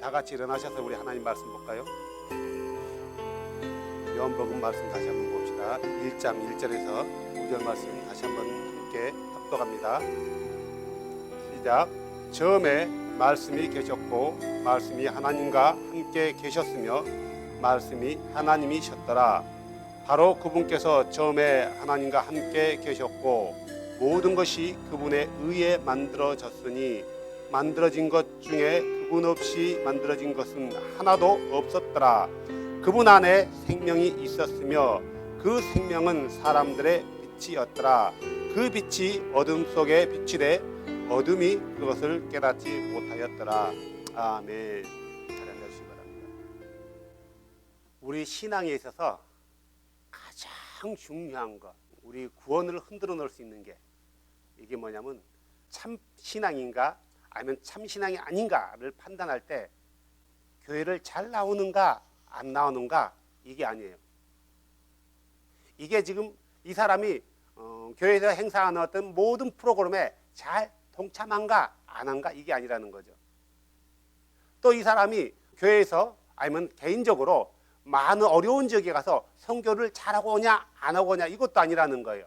다 같이 일어나셔서 우리 하나님 말씀 볼까요? 요한복음 말씀 다시 한번 봅시다. 1장 1절에서 5절 말씀 다시 한번 함께 합독합니다. 시작. 처음에 말씀이 계셨고 말씀이 하나님과 함께 계셨으며 말씀이 하나님이셨더라. 바로 그분께서 처음에 하나님과 함께 계셨고 모든 것이 그분에 의해 만들어졌으니 만들어진 것 중에 그분 없이 만들어진 것은 하나도 없었더라. 그분 안에 생명이 있었으며 그 생명은 사람들의 빛이었더라. 그 빛이 어둠 속에 비치되 어둠이 그것을 깨닫지 못하였더라. 아멘. 잘 앉아주시기 바랍니다. 우리 신앙에 있어서 가장 중요한 것, 우리 구원을 흔들어 놓을 수 있는 게 이게 뭐냐면 참 신앙인가 아니면 참 신앙이 아닌가를 판단할 때 교회를 잘 나오는가 안 나오는가 이게 아니에요. 이게 지금 이 사람이 교회에서 행사하는 어떤 모든 프로그램에 잘 동참한가 안 한가 이게 아니라는 거죠. 또 이 사람이 교회에서 아니면 개인적으로 많은 어려운 지역에 가서 선교를 잘하고 오냐 안 하고 오냐 이것도 아니라는 거예요.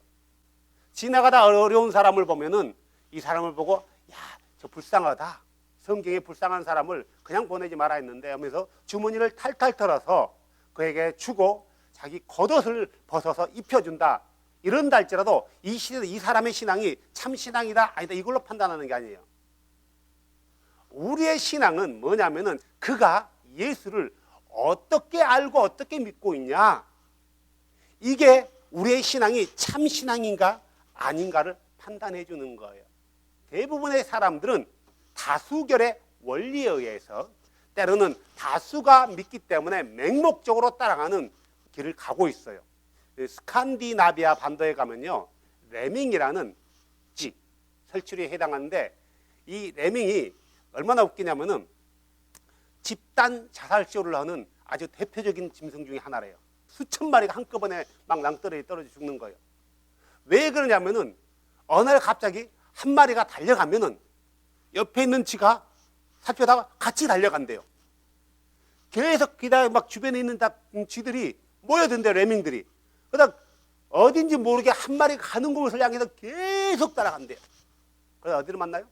지나가다 어려운 사람을 보면은 이 사람을 보고 야, 저 불쌍하다. 성경에 불쌍한 사람을 그냥 보내지 말아 했는데 하면서 주머니를 탈탈 털어서 그에게 주고 자기 겉옷을 벗어서 입혀준다. 이런다 할지라도 이 시대 이 사람의 신앙이 참 신앙이다 아니다 이걸로 판단하는 게 아니에요. 우리의 신앙은 뭐냐면은 그가 예수를 어떻게 알고 어떻게 믿고 있냐. 이게 우리의 신앙이 참 신앙인가 아닌가를 판단해 주는 거예요. 대부분의 사람들은 다수결의 원리에 의해서 때로는 다수가 믿기 때문에 맹목적으로 따라가는 길을 가고 있어요. 스칸디나비아 반도에 가면요 레밍이라는 설치류에 해당하는데 이 레밍이 얼마나 웃기냐면은 집단 자살 쇼를 하는 아주 대표적인 짐승 중에 하나래요. 수천 마리가 한꺼번에 막 낭떠러지 떨어져 죽는 거예요. 왜 그러냐면은 어느 날 갑자기 한 마리가 달려가면은 옆에 있는 쥐가 살펴다가 같이 달려간대요. 계속 기다려 막 주변에 있는 쥐들이 모여든대요. 레밍들이. 그러다 어딘지 모르게 한 마리가 가는 곳을 향해서 계속 따라간대요. 그래서 어디를 만나요?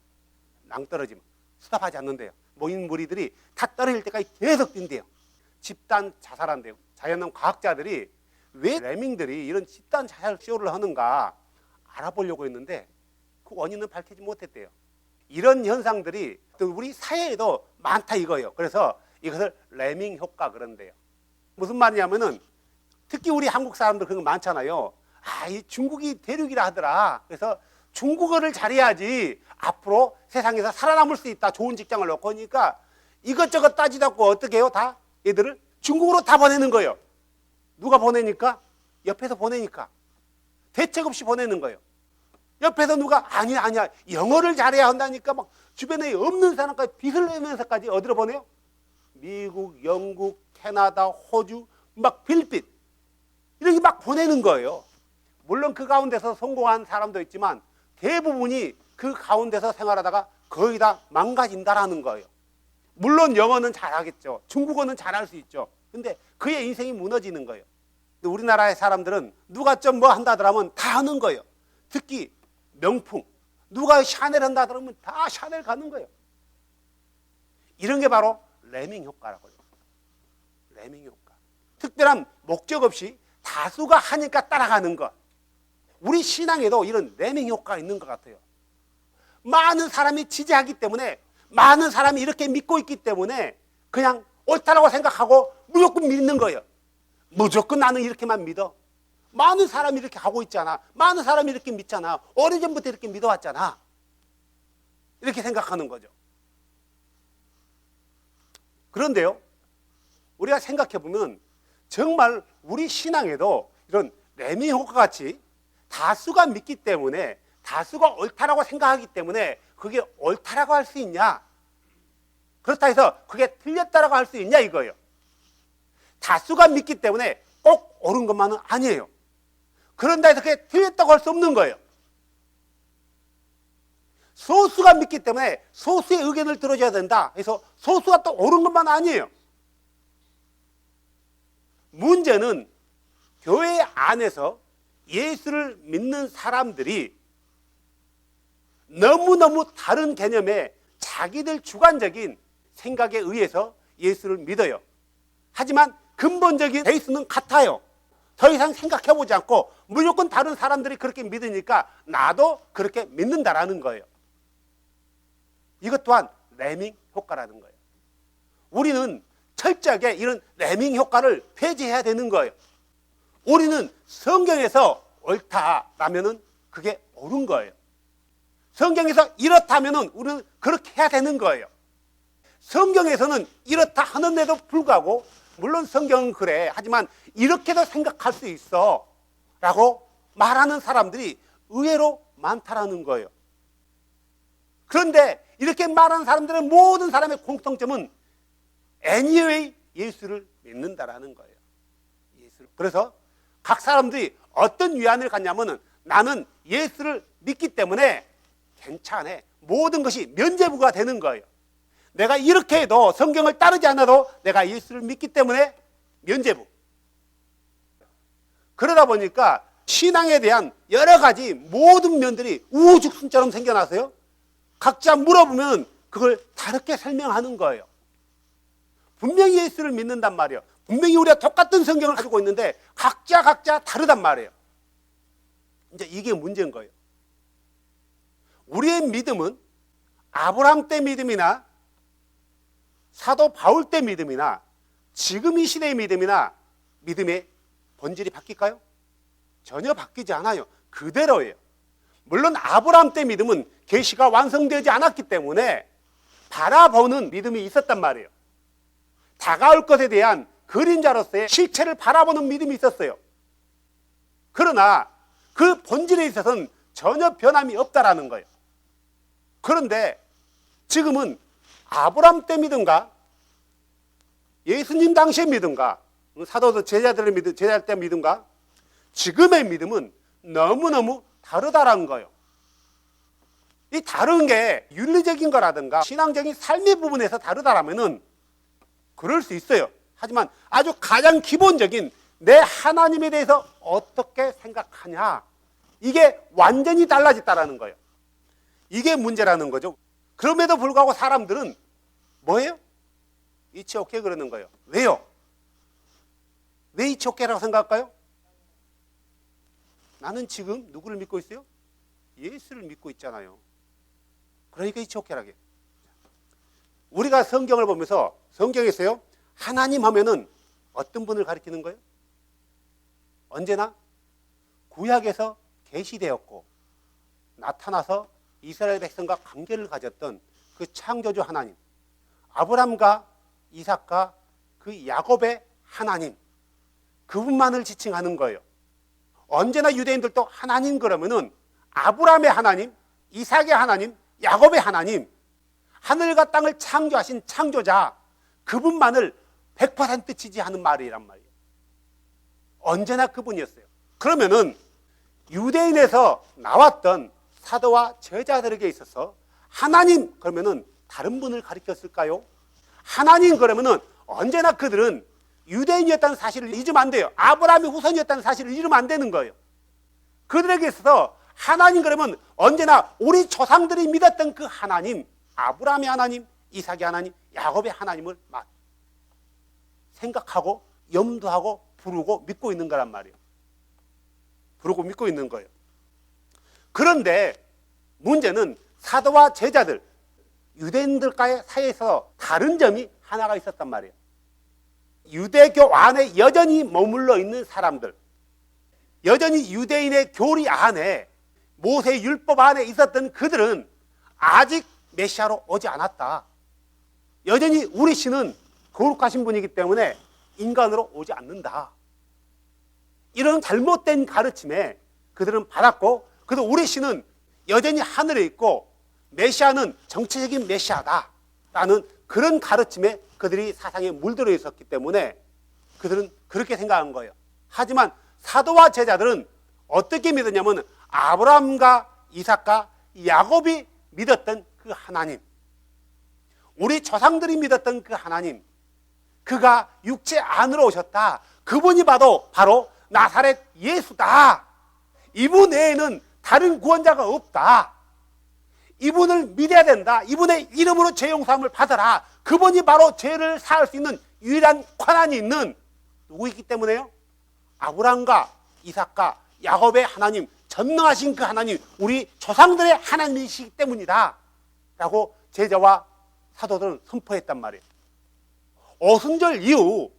낭떠러지. 스탑하지 않는데요. 모인 무리들이 다 떨어질 때까지 계속 뛴대요. 집단 자살한대요. 자연학 과학자들이 왜 레밍들이 이런 집단 자살 쇼를 하는가 알아보려고 했는데 그 원인은 밝히지 못했대요. 이런 현상들이 또 우리 사회에도 많다 이거예요. 그래서 이것을 레밍 효과 그런대요. 무슨 말이냐면은 특히 우리 한국 사람들 그런 거 많잖아요. 아, 이 중국이 대륙이라 하더라. 그래서 중국어를 잘해야지 앞으로 세상에서 살아남을 수 있다. 좋은 직장을 놓고 하니까 이것저것 따지다 고 어떻게 해요? 다 얘들을 중국으로 다 보내는 거예요. 누가 보내니까? 옆에서 보내니까. 대책 없이 보내는 거예요. 옆에서 누가 아니야 영어를 잘해야 한다니까 막 주변에 없는 사람까지 빚을 내면서까지 어디로 보내요? 미국, 영국, 캐나다, 호주, 막 필리핀 이렇게 막 보내는 거예요. 물론 그 가운데서 성공한 사람도 있지만 대부분이 그 가운데서 생활하다가 거의 다 망가진다라는 거예요. 물론 영어는 잘하겠죠. 중국어는 잘할 수 있죠. 근데 그의 인생이 무너지는 거예요. 우리나라의 사람들은 누가 좀 뭐 한다 하더라면 다 하는 거예요. 특히 명품. 누가 샤넬 한다 하더라면 다 샤넬 가는 거예요. 이런 게 바로 레밍 효과라고요. 레밍 효과. 특별한 목적 없이 다수가 하니까 따라가는 것. 우리 신앙에도 이런 레밍 효과가 있는 것 같아요. 많은 사람이 지지하기 때문에 많은 사람이 이렇게 믿고 있기 때문에 그냥 옳다라고 생각하고 무조건 믿는 거예요. 무조건 나는 이렇게만 믿어. 많은 사람이 이렇게 하고 있잖아. 많은 사람이 이렇게 믿잖아. 오래전부터 이렇게 믿어왔잖아. 이렇게 생각하는 거죠. 그런데요, 우리가 생각해보면 정말 우리 신앙에도 이런 레밍 효과 같이 다수가 믿기 때문에 다수가 옳다라고 생각하기 때문에 그게 옳다라고 할 수 있냐? 그렇다 해서 그게 틀렸다라고 할 수 있냐 이거예요. 다수가 믿기 때문에 꼭 옳은 것만은 아니에요. 그런다 해서 그게 틀렸다고 할 수 없는 거예요. 소수가 믿기 때문에 소수의 의견을 들어줘야 된다 해서 소수가 또 옳은 것만 아니에요. 문제는 교회 안에서 예수를 믿는 사람들이 너무너무 다른 개념의 자기들 주관적인 생각에 의해서 예수를 믿어요. 하지만 근본적인 베이스는 같아요. 더 이상 생각해보지 않고 무조건 다른 사람들이 그렇게 믿으니까 나도 그렇게 믿는다라는 거예요. 이것 또한 레밍 효과라는 거예요. 우리는 철저하게 이런 레밍 효과를 폐지해야 되는 거예요. 우리는 성경에서 옳다라면은 그게 옳은 거예요. 성경에서 이렇다면은 우리는 그렇게 해야 되는 거예요. 성경에서는 이렇다 하는데도 불구하고 물론 성경은 그래. 하지만 이렇게도 생각할 수 있어 라고 말하는 사람들이 의외로 많다라는 거예요. 그런데 이렇게 말하는 사람들의 모든 사람의 공통점은 anyway 예수를 믿는다라는 거예요. 예수를. 그래서 각 사람들이 어떤 위안을 갖냐면은 나는 예수를 믿기 때문에 괜찮아. 모든 것이 면죄부가 되는 거예요. 내가 이렇게 해도 성경을 따르지 않아도 내가 예수를 믿기 때문에 면죄부. 그러다 보니까 신앙에 대한 여러 가지 모든 면들이 우후죽순처럼 생겨나서요. 각자 물어보면 그걸 다르게 설명하는 거예요. 분명히 예수를 믿는단 말이에요. 분명히 우리가 똑같은 성경을 가지고 있는데 각자 다르단 말이에요. 이제 이게 문제인 거예요. 우리의 믿음은 아브라함 때 믿음이나 사도 바울 때 믿음이나 지금 이 시대의 믿음이나 믿음의 본질이 바뀔까요? 전혀 바뀌지 않아요. 그대로예요. 물론 아브라함 때 믿음은 계시가 완성되지 않았기 때문에 바라보는 믿음이 있었단 말이에요. 다가올 것에 대한 그림자로서의 실체를 바라보는 믿음이 있었어요. 그러나 그 본질에 있어서는 전혀 변함이 없다라는 거예요. 그런데 지금은 아브라함 때 믿음과 예수님 당시의 믿음과 사도들 제자들 때 믿음과 지금의 믿음은 너무너무 다르다라는 거예요. 이 다른 게 윤리적인 거라든가 신앙적인 삶의 부분에서 다르다라면은 그럴 수 있어요. 하지만 아주 가장 기본적인 내 하나님에 대해서 어떻게 생각하냐, 이게 완전히 달라졌다라는 거예요. 이게 문제라는 거죠. 그럼에도 불구하고 사람들은 뭐예요? It's okay 그러는 거예요. 왜요? 왜 It's okay라고 생각할까요? 나는 지금 누구를 믿고 있어요? 예수를 믿고 있잖아요. 그러니까 It's okay라고 해요. 우리가 성경을 보면서 성경에서요, 하나님 하면은 어떤 분을 가리키는 거예요? 언제나 구약에서 계시되었고 나타나서 이스라엘 백성과 관계를 가졌던 그 창조주 하나님, 아브람과 이삭과 그 야곱의 하나님, 그분만을 지칭하는 거예요. 언제나 유대인들도 하나님 그러면은 아브람의 하나님, 이삭의 하나님, 야곱의 하나님, 하늘과 땅을 창조하신 창조자, 그분만을 100% 지지하는 말이란 말이에요. 언제나 그분이었어요. 그러면은 유대인에서 나왔던 사도와 제자들에게 있어서 하나님 그러면은 다른 분을 가리켰을까요? 하나님 그러면은 언제나 그들은 유대인이었다는 사실을 잊으면 안 돼요. 아브라함의 후손이었다는 사실을 잊으면 안 되는 거예요. 그들에게 있어서 하나님 그러면 언제나 우리 조상들이 믿었던 그 하나님, 아브라함의 하나님, 이삭의 하나님, 야곱의 하나님을 막 생각하고 염두하고 부르고 믿고 있는 거란 말이에요. 부르고 믿고 있는 거예요. 그런데 문제는 사도와 제자들, 유대인들과의 사이에서 다른 점이 하나가 있었단 말이에요. 유대교 안에 여전히 머물러 있는 사람들, 여전히 유대인의 교리 안에, 모세 율법 안에 있었던 그들은 아직 메시아로 오지 않았다. 여전히 우리 신은 거룩하신 분이기 때문에 인간으로 오지 않는다. 이런 잘못된 가르침에 그들은 받았고, 그래도 우리 신은 여전히 하늘에 있고 메시아는 정치적인 메시아다 라는 그런 가르침에 그들이 사상에 물들어 있었기 때문에 그들은 그렇게 생각한 거예요. 하지만 사도와 제자들은 어떻게 믿었냐면 아브라함과 이삭과 야곱이 믿었던 그 하나님, 우리 조상들이 믿었던 그 하나님, 그가 육체 안으로 오셨다. 그분이 바로 나사렛 예수다. 이분 외에는 다른 구원자가 없다. 이분을 믿어야 된다. 이분의 이름으로 죄 용서함을 받아라. 그분이 바로 죄를 사할 수 있는 유일한 권한이 있는 누구이기 때문에요? 아브라함과 이삭과 야곱의 하나님, 전능하신 그 하나님, 우리 조상들의 하나님이시기 때문이다 라고 제자와 사도들은 선포했단 말이에요. 오순절 이후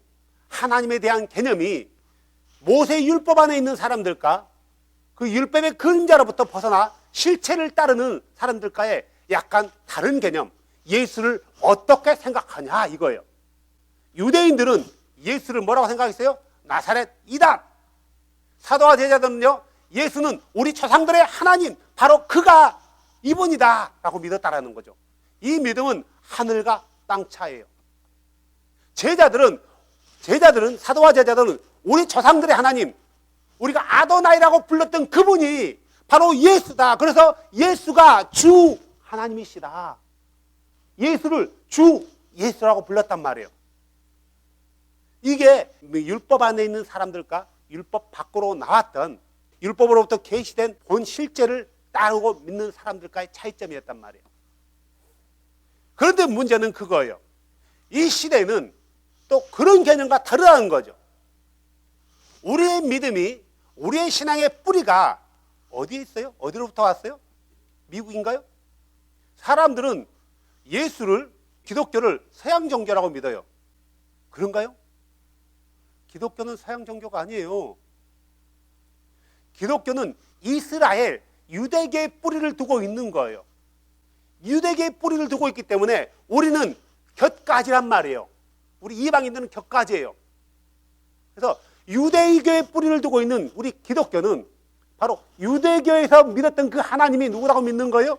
하나님에 대한 개념이 모세 율법 안에 있는 사람들과 그 율법의 그림자로부터 벗어나 실체를 따르는 사람들과의 약간 다른 개념, 예수를 어떻게 생각하냐 이거예요. 유대인들은 예수를 뭐라고 생각했어요? 나사렛 이단. 사도와 제자들은요, 예수는 우리 조상들의 하나님, 바로 그가 이분이다 라고 믿었다라는 거죠. 이 믿음은 하늘과 땅 차이예요. 제자들은 사도와 제자들은 우리 조상들의 하나님, 우리가 아도나이라고 불렀던 그분이 바로 예수다. 그래서 예수가 주 하나님이시다. 예수를 주 예수라고 불렀단 말이에요. 이게 율법 안에 있는 사람들과 율법 밖으로 나왔던, 율법으로부터 계시된 본 실제를 따르고 믿는 사람들과의 차이점이었단 말이에요. 그런데 문제는 그거예요. 이 시대는 또 그런 개념과 다르다는 거죠. 우리의 믿음이, 우리의 신앙의 뿌리가 어디에 있어요? 어디로부터 왔어요? 미국인가요? 사람들은 예수를, 기독교를 서양 종교라고 믿어요. 그런가요? 기독교는 서양 종교가 아니에요. 기독교는 이스라엘, 유대계의 뿌리를 두고 있는 거예요. 유대계의 뿌리를 두고 있기 때문에 우리는 곁가지란 말이에요. 우리 이방인들은 곁가지예요. 그래서 유대교의 뿌리를 두고 있는 우리 기독교는 바로 유대교에서 믿었던 그 하나님이 누구라고 믿는 거예요?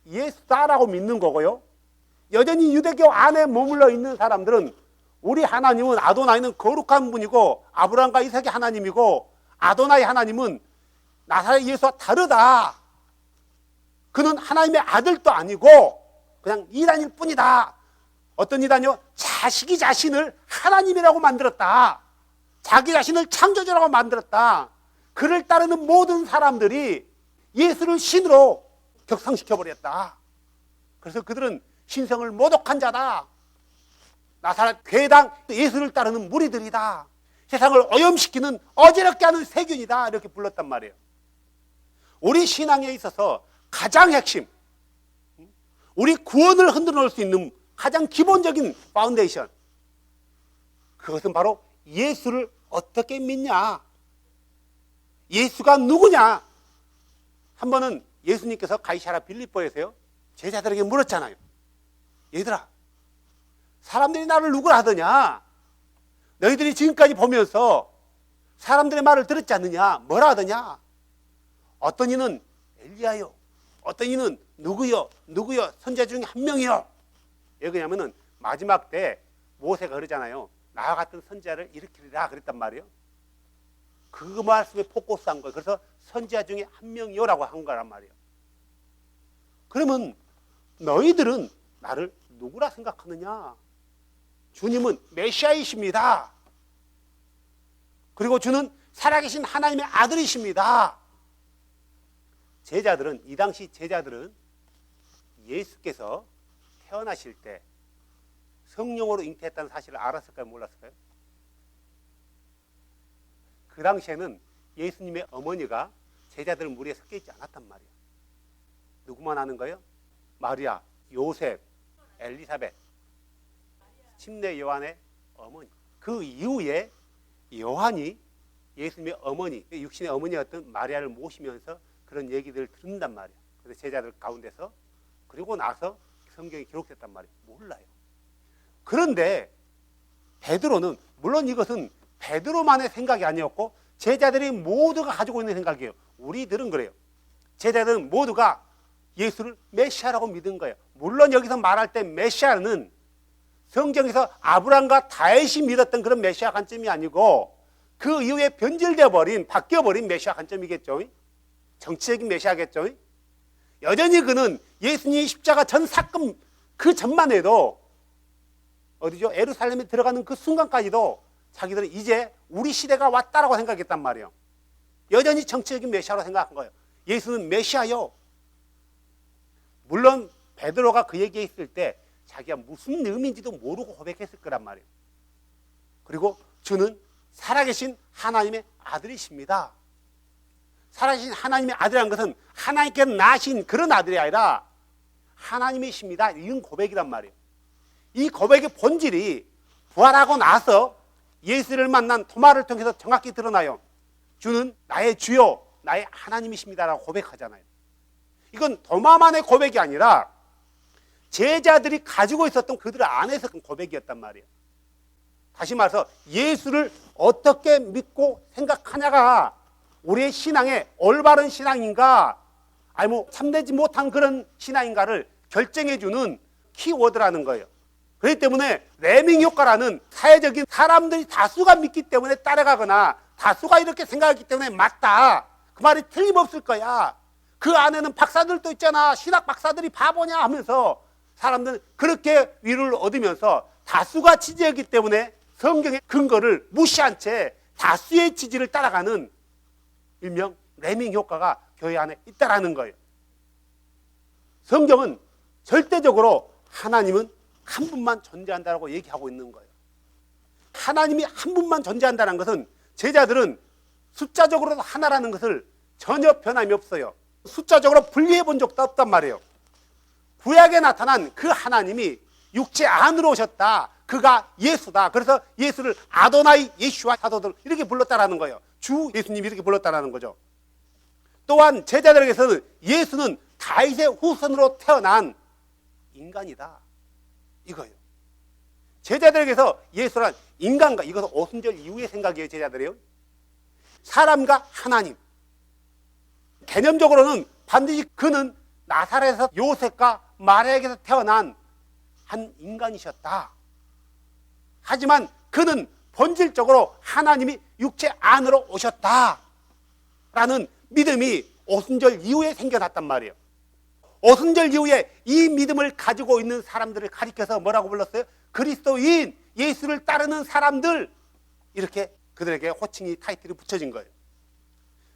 예수다라고 믿는 거고요. 여전히 유대교 안에 머물러 있는 사람들은 우리 하나님은, 아도나이는 거룩한 분이고 아브라함과 이삭의 하나님이고, 아도나이 하나님은 나사렛 예수와 다르다. 그는 하나님의 아들도 아니고 그냥 이단일 뿐이다. 어떤 이단이요? 자식이 자신을 하나님이라고 만들었다. 자기 자신을 창조주라고 만들었다. 그를 따르는 모든 사람들이 예수를 신으로 격상시켜버렸다. 그래서 그들은 신성을 모독한 자다. 나사렛 괴당 예수를 따르는 무리들이다. 세상을 오염시키는, 어지럽게 하는 세균이다. 이렇게 불렀단 말이에요. 우리 신앙에 있어서 가장 핵심, 우리 구원을 흔들어 놓을 수 있는 가장 기본적인 파운데이션, 그것은 바로 예수를 어떻게 믿냐, 예수가 누구냐. 한 번은 예수님께서 가이사랴 빌립보에서요, 제자들에게 물었잖아요. 얘들아, 사람들이 나를 누구라 하더냐? 너희들이 지금까지 보면서 사람들의 말을 들었지 않느냐? 뭐라 하더냐? 어떤 이는 엘리야요, 어떤 이는 누구요 선지자 중에 한 명이요. 왜 그러냐면은 마지막 때 모세가 그러잖아요. 나와 같은 선지자를 일으키리라 그랬단 말이에요. 그 말씀에 포커스한 거예요. 그래서 선지자 중에 한 명이요라고 한 거란 말이에요. 그러면 너희들은 나를 누구라 생각하느냐? 주님은 메시아이십니다. 그리고 주는 살아계신 하나님의 아들이십니다. 제자들은, 이 당시 제자들은 예수께서 태어나실 때 성령으로 잉태했다는 사실을 알았을까요? 몰랐을까요? 그 당시에는 예수님의 어머니가 제자들 무리에 섞여 있지 않았단 말이에요. 누구만 아는 거예요? 마리아, 요셉, 엘리사벳, 침례 요한의 어머니. 그 이후에 요한이 예수님의 어머니, 육신의 어머니였던 마리아를 모시면서 그런 얘기들을 듣는단 말이에요. 그래서 제자들 가운데서, 그리고 나서 성경이 기록됐단 말이에요. 몰라요. 그런데 베드로는, 물론 이것은 베드로만의 생각이 아니었고 제자들이 모두가 가지고 있는 생각이에요. 우리들은 그래요. 제자들은 모두가 예수를 메시아라고 믿은 거예요. 물론 여기서 말할 때 메시아는 성경에서 아브라함과 다윗이 믿었던 그런 메시아 관점이 아니고 그 이후에 변질되어 버린, 바뀌어 버린 메시아 관점이겠죠. 정치적인 메시아겠죠. 여전히 그는 예수님이 십자가 전 사건 그 전만 해도 어디죠? 예루살렘에 들어가는 그 순간까지도 자기들은 이제 우리 시대가 왔다라고 생각했단 말이에요. 여전히 정치적인 메시아로 생각한 거예요. 예수는 메시아요. 물론 베드로가 그 얘기했을 때 자기가 무슨 의미인지도 모르고 고백했을 거란 말이에요. 그리고 주는 살아계신 하나님의 아들이십니다. 살아계신 하나님의 아들이라는 것은 하나님께 낳으신 그런 아들이 아니라 하나님이십니다. 이런 고백이란 말이에요. 이 고백의 본질이 부활하고 나서 예수를 만난 토마를 통해서 정확히 드러나요. 주는 나의 주요, 나의 하나님이십니다라고 고백하잖아요. 이건 도마만의 고백이 아니라 제자들이 가지고 있었던 그들 안에서 그 고백이었단 말이에요. 다시 말해서 예수를 어떻게 믿고 생각하냐가 우리의 신앙의 올바른 신앙인가 아니면 참되지 못한 그런 신앙인가를 결정해주는 키워드라는 거예요. 그렇기 때문에 레밍 효과라는 사회적인 사람들이 다수가 믿기 때문에 따라가거나 다수가 이렇게 생각하기 때문에 맞다, 그 말이 틀림없을 거야, 그 안에는 박사들도 있잖아, 신학 박사들이 바보냐 하면서 사람들은 그렇게 위로를 얻으면서 다수가 지지했기 때문에 성경의 근거를 무시한 채 다수의 지지를 따라가는 일명 레밍 효과가 교회 안에 있다라는 거예요. 성경은 절대적으로 하나님은 한 분만 존재한다고 얘기하고 있는 거예요. 하나님이 한 분만 존재한다는 것은 제자들은 숫자적으로도 하나라는 것을 전혀 변함이 없어요. 숫자적으로 분리해 본 적도 없단 말이에요. 구약에 나타난 그 하나님이 육체 안으로 오셨다. 그가 예수다. 그래서 예수를 아도나이 예슈아 사도들 이렇게 불렀다라는 거예요. 주 예수님이 이렇게 불렀다라는 거죠. 또한 제자들에게서는 예수는 다윗의 후손으로 태어난 인간이다, 이거예요. 제자들에게서 예수란 인간과, 이것은 오순절 이후의 생각이에요. 제자들이요. 사람과 하나님. 개념적으로는 반드시 그는 나사렛에서 요셉과 마리아에게서 태어난 한 인간이셨다. 하지만 그는 본질적으로 하나님이 육체 안으로 오셨다라는 믿음이 오순절 이후에 생겨났단 말이에요. 오순절 이후에 이 믿음을 가지고 있는 사람들을 가리켜서 뭐라고 불렀어요? 그리스도인, 예수를 따르는 사람들, 이렇게 그들에게 호칭이, 타이틀이 붙여진 거예요.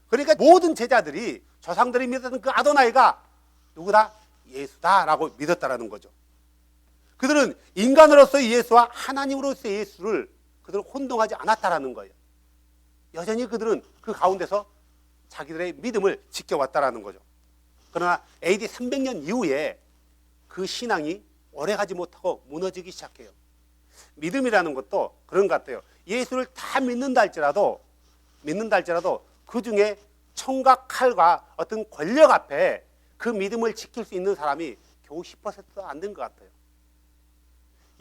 그러니까 모든 제자들이 조상들이 믿었던 그 아도나이가 누구다? 예수다라고 믿었다라는 거죠. 그들은 인간으로서의 예수와 하나님으로서의 예수를 그들은 혼동하지 않았다라는 거예요. 여전히 그들은 그 가운데서 자기들의 믿음을 지켜왔다라는 거죠. 그러나 AD 300년 이후에 그 신앙이 오래가지 못하고 무너지기 시작해요. 믿음이라는 것도 그런 것 같아요. 예수를 다 믿는다 할지라도 그 중에 총과 칼과 어떤 권력 앞에 그 믿음을 지킬 수 있는 사람이 겨우 10%도 안 된 것 같아요.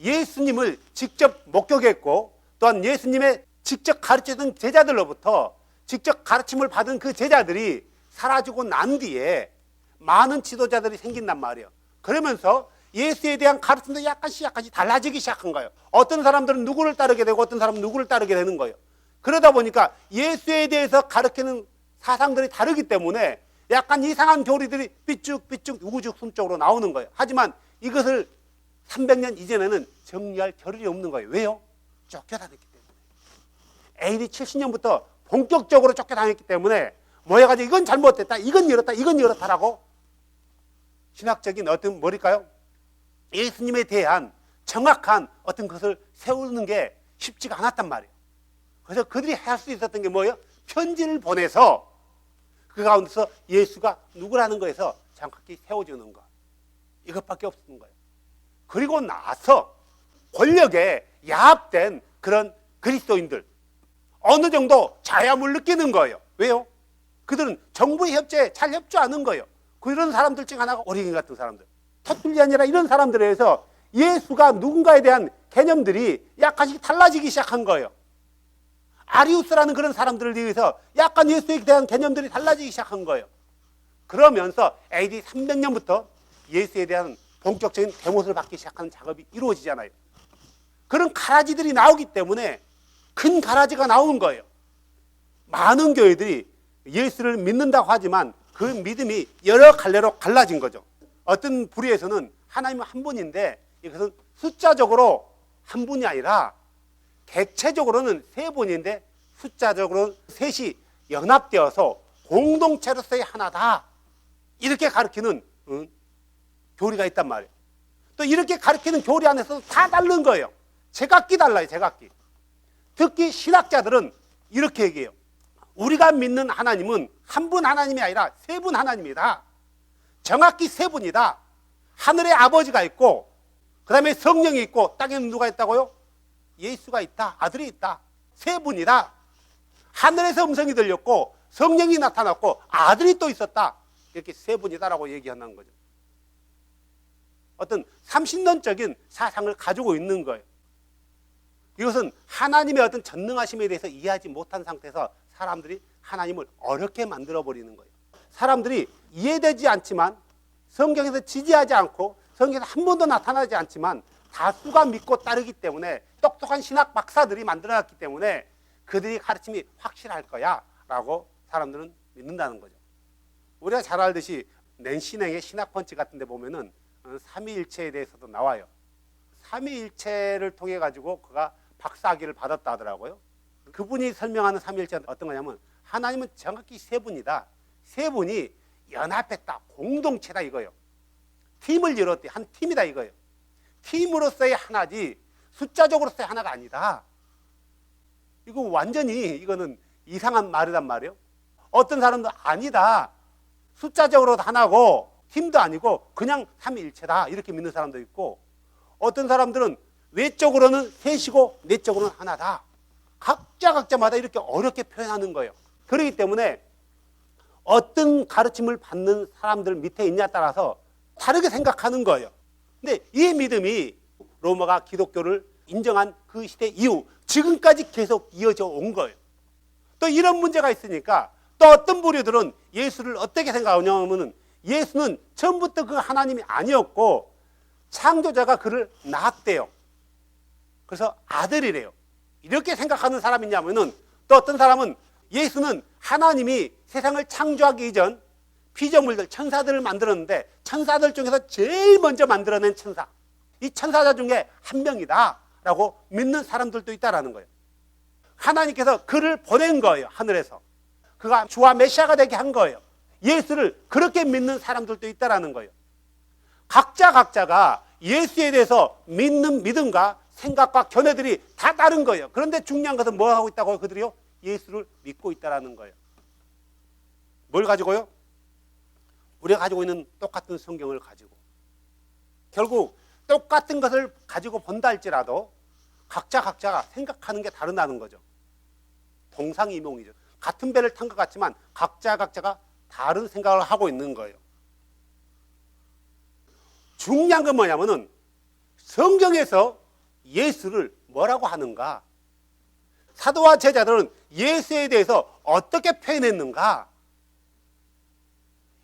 예수님을 직접 목격했고 또한 예수님의 직접 가르치던 제자들로부터 직접 가르침을 받은 그 제자들이 사라지고 난 뒤에 많은 지도자들이 생긴단 말이에요. 그러면서 예수에 대한 가르침도 약간씩 달라지기 시작한 거예요. 어떤 사람들은 누구를 따르게 되고 어떤 사람은 누구를 따르게 되는 거예요. 그러다 보니까 예수에 대해서 가르치는 사상들이 다르기 때문에 약간 이상한 교리들이 삐쭉삐쭉 우후죽순적으로 나오는 거예요. 하지만 이것을 300년 이전에는 정리할 겨를이 없는 거예요. 왜요? 쫓겨다녔기 때문에. AD 70년부터 본격적으로 쫓겨다녔기 때문에 모여가지고 이건 잘못됐다, 이건 이렇다라고 신학적인 어떤 뭐랄까요? 예수님에 대한 정확한 어떤 것을 세우는 게 쉽지가 않았단 말이에요. 그래서 그들이 할 수 있었던 게 뭐예요? 편지를 보내서 그 가운데서 예수가 누구라는 거에서 정확히 세워주는 것, 이것밖에 없었던 거예요. 그리고 나서 권력에 야합된 그런 그리스도인들 어느 정도 자양을 느끼는 거예요. 왜요? 그들은 정부의 협조에 잘 협조하는 거예요. 그런 사람들 중 하나가 오리겐 같은 사람들, 터툴리안이라 이런 사람들에 의해서 예수가 누군가에 대한 개념들이 약간씩 달라지기 시작한 거예요. 아리우스라는 그런 사람들을 위해서 약간 예수에 대한 개념들이 달라지기 시작한 거예요. 그러면서 AD 300년부터 예수에 대한 본격적인 대못을 받기 시작하는 작업이 이루어지잖아요. 그런 가라지들이 나오기 때문에 큰 가라지가 나오는 거예요. 많은 교회들이 예수를 믿는다고 하지만 그 믿음이 여러 갈래로 갈라진 거죠. 어떤 부류에서는 하나님은 한 분인데 이것은 숫자적으로 한 분이 아니라 객체적으로는 세 분인데 숫자적으로는 셋이 연합되어서 공동체로서의 하나다. 이렇게 가르치는 교리가 있단 말이에요. 또 이렇게 가르치는 교리 안에서도 다 다른 거예요. 제각기 달라요. 제각기. 특히 신학자들은 이렇게 얘기해요. 우리가 믿는 하나님은 한 분 하나님이 아니라 세 분 하나님이다. 정확히 세 분이다. 하늘에 아버지가 있고 그 다음에 성령이 있고 땅에는 누가 있다고요? 예수가 있다. 아들이 있다. 세 분이다. 하늘에서 음성이 들렸고 성령이 나타났고 아들이 또 있었다. 이렇게 세 분이다라고 얘기하는 거죠. 어떤 삼신론적인 사상을 가지고 있는 거예요. 이것은 하나님의 어떤 전능하심에 대해서 이해하지 못한 상태에서 사람들이 하나님을 어렵게 만들어버리는 거예요. 사람들이 이해되지 않지만 성경에서 지지하지 않고 성경에서 한 번도 나타나지 않지만 다수가 믿고 따르기 때문에 똑똑한 신학 박사들이 만들어놨기 때문에 그들이 가르침이 확실할 거야 라고 사람들은 믿는다는 거죠. 우리가 잘 알듯이 낸신행의 신학펀치 같은 데 보면은 삼위일체에 대해서도 나와요. 삼위일체를 통해 가지고 그가 박사학위를 받았다 하더라고요. 그분이 설명하는 삼위일체는 어떤 거냐면 하나님은 정확히 세 분이다. 세 분이 연합했다. 공동체다 이거예요. 팀을 이뤘대. 한 팀이다 이거예요. 팀으로서의 하나지 숫자적으로서의 하나가 아니다. 이거 완전히 이거는 이상한 말이란 말이에요. 어떤 사람도 아니다. 숫자적으로도 하나고 팀도 아니고 그냥 삼위일체다 이렇게 믿는 사람도 있고 어떤 사람들은 외적으로는 셋이고 내적으로는 하나다. 각자마다 이렇게 어렵게 표현하는 거예요. 그렇기 때문에 어떤 가르침을 받는 사람들 밑에 있냐에 따라서 다르게 생각하는 거예요. 근데 이 믿음이 로마가 기독교를 인정한 그 시대 이후 지금까지 계속 이어져 온 거예요. 또 이런 문제가 있으니까 또 어떤 부류들은 예수를 어떻게 생각하냐면 예수는 처음부터 그 하나님이 아니었고 창조자가 그를 낳았대요. 그래서 아들이래요. 이렇게 생각하는 사람이 있냐면은 또 어떤 사람은 예수는 하나님이 세상을 창조하기 이전 피조물들, 천사들을 만들었는데 천사들 중에서 제일 먼저 만들어낸 천사. 이 천사자 중에 한 명이다 라고 믿는 사람들도 있다라는 거예요. 하나님께서 그를 보낸 거예요. 하늘에서. 그가 주와 메시아가 되게 한 거예요. 예수를 그렇게 믿는 사람들도 있다라는 거예요. 각자가 예수에 대해서 믿는 믿음과 생각과 견해들이 다 다른 거예요. 그런데 중요한 것은 뭐 하고 있다고요? 그들이요? 예수를 믿고 있다라는 거예요. 뭘 가지고요? 우리가 가지고 있는 똑같은 성경을 가지고 결국 똑같은 것을 가지고 본다 할지라도 각자가 생각하는 게 다르다는 거죠. 동상이몽이죠. 같은 배를 탄 것 같지만 각자가 다른 생각을 하고 있는 거예요. 중요한 건 뭐냐면은 성경에서 예수를 뭐라고 하는가? 사도와 제자들은 예수에 대해서 어떻게 표현했는가?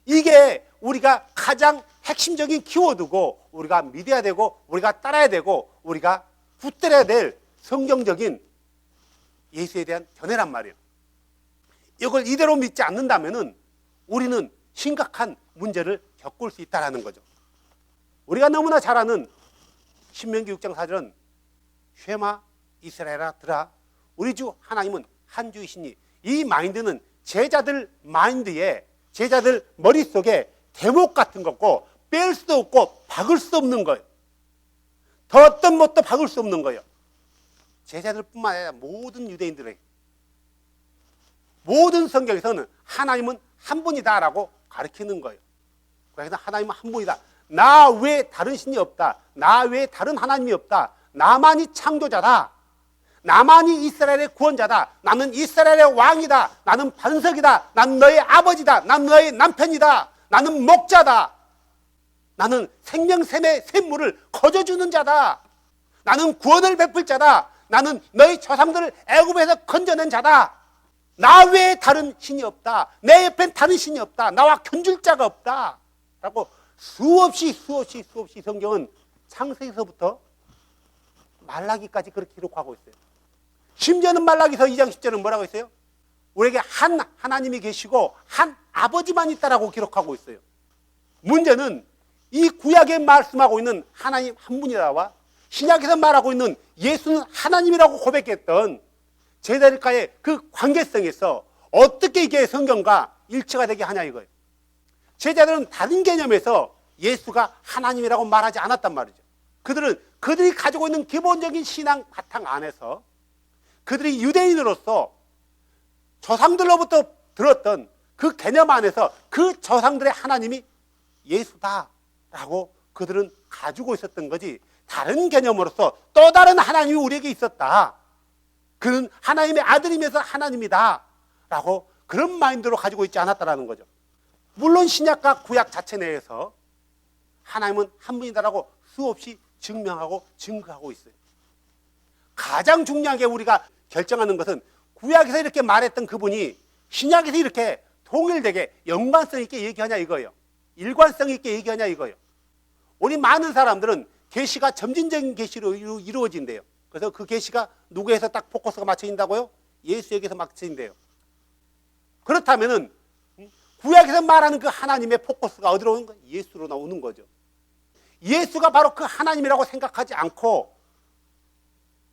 이게 우리가 가장 핵심적인 키워드고 우리가 믿어야 되고 우리가 따라야 되고 우리가 붙들어야 될 성경적인 예수에 대한 견해란 말이에요. 이걸 이대로 믿지 않는다면은 우리는 심각한 문제를 겪을 수 있다는 거죠. 우리가 너무나 잘 아는 신명기 6장 4절은 쉐마 이스라엘아 들아 우리 주 하나님은 한 주이시니 이 마인드는 제자들 마인드에 제자들 머릿속에 대목 같은 거고 뺄 수도 없고 박을 수 없는 거예요. 더 어떤 것도 박을 수 없는 거예요. 제자들뿐만 아니라 모든 유대인들에게 모든 성경에서는 하나님은 한 분이다라고 가르치는 거예요. 그래서 하나님은 한 분이다. 나 외에 다른 신이 없다. 나 외에 다른 하나님이 없다. 나만이 창조자다. 나만이 이스라엘의 구원자다. 나는 이스라엘의 왕이다. 나는 반석이다. 난 너의 아버지다. 난 너의 남편이다. 나는 목자다. 나는 생명샘의 샘물을 거저주는 자다. 나는 구원을 베풀 자다. 나는 너희 조상들을 애굽에서 건져낸 자다. 나 외에 다른 신이 없다. 내 옆엔 다른 신이 없다. 나와 견줄 자가 없다. 라고 수없이 성경은 창세기서부터 말라기까지 그렇게 기록하고 있어요. 심지어는 말라기서 2장 10절은 뭐라고 했어요? 우리에게 한 하나님이 계시고 한 아버지만 있다라고 기록하고 있어요. 문제는 이 구약에 말씀하고 있는 하나님 한 분이라와 신약에서 말하고 있는 예수는 하나님이라고 고백했던 제자들과의 그 관계성에서 어떻게 이게 성경과 일치가 되게 하냐 이거예요. 제자들은 다른 개념에서 예수가 하나님이라고 말하지 않았단 말이죠. 그들이 가지고 있는 기본적인 신앙 바탕 안에서 그들이 유대인으로서 조상들로부터 들었던 그 개념 안에서 그 조상들의 하나님이 예수다라고 그들은 가지고 있었던 거지, 다른 개념으로서 또 다른 하나님이 우리에게 있었다, 그는 하나님의 아들이면서 하나님이다 라고 그런 마인드로 가지고 있지 않았다라는 거죠. 물론 신약과 구약 자체 내에서 하나님은 한 분이다라고 수없이 증명하고 증거하고 있어요. 가장 중요하게 우리가 결정하는 것은 구약에서 이렇게 말했던 그분이 신약에서 이렇게 통일되게 연관성 있게 얘기하냐 이거예요. 일관성 있게 얘기하냐 이거예요. 우리 많은 사람들은 계시가 점진적인 계시로 이루어진대요. 그래서 그 계시가 누구에서 딱 포커스가 맞춰진다고요? 예수에게서 맞춰진대요. 그렇다면은 구약에서 말하는 그 하나님의 포커스가 어디로 오는 거예요? 예수로 나오는 거죠. 예수가 바로 그 하나님이라고 생각하지 않고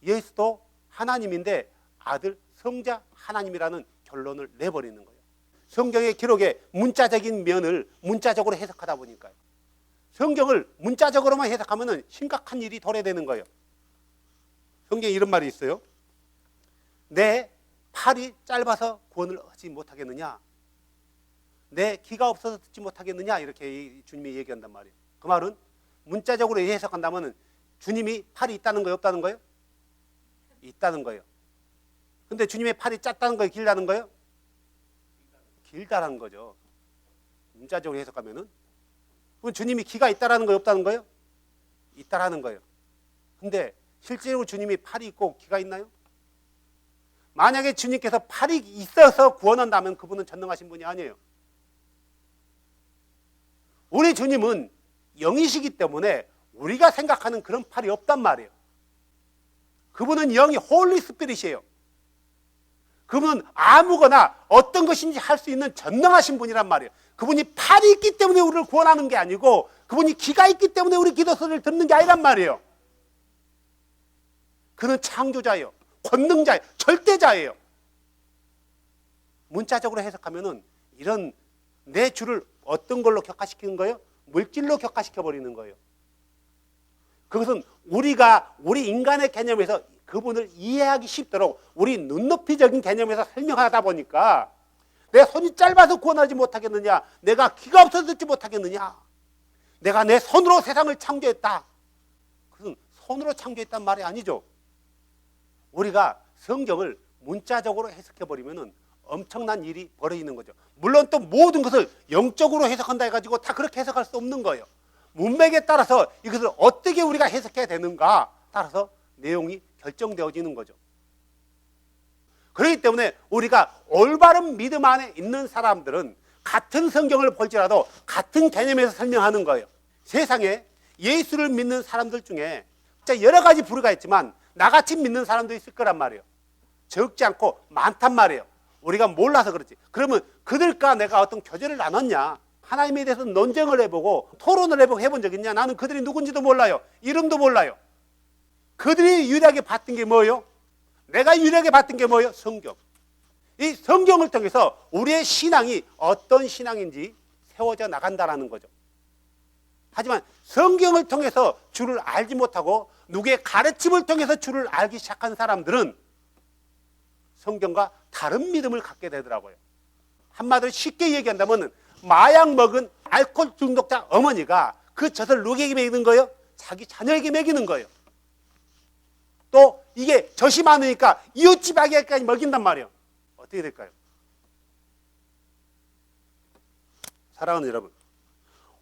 예수도 하나님인데 아들 성자 하나님이라는 결론을 내버리는 거예요. 성경의 기록의 문자적인 면을 문자적으로 해석하다 보니까요. 성경을 문자적으로만 해석하면 심각한 일이 도래되는 거예요. 성경에 이런 말이 있어요. 내 팔이 짧아서 구원을 하지 못하겠느냐, 내 귀가 없어서 듣지 못하겠느냐, 이렇게 주님이 얘기한단 말이에요. 그 말은 문자적으로 해석한다면 주님이 팔이 있다는 거예요, 없다는 거예요? 있다는 거예요. 근데 주님의 팔이 짧다는 거예요, 길다는 거예요? 길다라는 거죠. 문자적으로 해석하면은. 그럼 주님이 귀가 있다라는 거예요, 없다는 거예요? 있다라는 거예요. 근데 실제로 주님이 팔이 있고 귀가 있나요? 만약에 주님께서 팔이 있어서 구원한다면 그분은 전능하신 분이 아니에요. 우리 주님은 영이시기 때문에 우리가 생각하는 그런 팔이 없단 말이에요. 그분은 영이 홀리 스피릿이에요. 그분은 아무거나 어떤 것인지 할 수 있는 전능하신 분이란 말이에요. 그분이 팔이 있기 때문에 우리를 구원하는 게 아니고 그분이 귀가 있기 때문에 우리 기도 소리를 듣는 게 아니란 말이에요. 그는 창조자예요. 권능자예요. 절대자예요. 문자적으로 해석하면은 이런 내 주를 어떤 걸로 격화시키는 거예요? 물질로 격화시켜 버리는 거예요. 그것은 우리 인간의 개념에서 그분을 이해하기 쉽도록 우리 눈높이적인 개념에서 설명하다 보니까 내 손이 짧아서 구원하지 못하겠느냐, 내가 귀가 없어서 듣지 못하겠느냐, 내가 내 손으로 세상을 창조했다. 그것은 손으로 창조했단 말이 아니죠. 우리가 성경을 문자적으로 해석해버리면 엄청난 일이 벌어지는 거죠. 물론 또 모든 것을 영적으로 해석한다 해가지고 다 그렇게 해석할 수 없는 거예요. 문맥에 따라서 이것을 어떻게 우리가 해석해야 되는가 따라서 내용이 결정되어지는 거죠. 그렇기 때문에 우리가 올바른 믿음 안에 있는 사람들은 같은 성경을 볼지라도 같은 개념에서 설명하는 거예요. 세상에 예수를 믿는 사람들 중에 여러 가지 부류가 있지만 나같이 믿는 사람도 있을 거란 말이에요. 적지 않고 많단 말이에요. 우리가 몰라서 그렇지. 그러면 그들과 내가 어떤 교제를 나눴냐, 하나님에 대해서 논쟁을 해보고 토론을 해본 적 있냐? 나는 그들이 누군지도 몰라요. 이름도 몰라요. 그들이 유일하게 봤던 게 뭐예요? 내가 유일하게 봤던 게 뭐예요? 성경. 이 성경을 통해서 우리의 신앙이 어떤 신앙인지 세워져 나간다라는 거죠. 하지만 성경을 통해서 주를 알지 못하고 누구의 가르침을 통해서 주를 알기 시작한 사람들은 성경과 다른 믿음을 갖게 되더라고요. 한마디로 쉽게 얘기한다면 마약 먹은 알코올 중독자 어머니가 그 젖을 누구에게 먹이는 거예요? 자기 자녀에게 먹이는 거예요. 또 이게 젖이 많으니까 이웃집 아기까지 먹인단 말이에요. 어떻게 될까요? 사랑하는 여러분,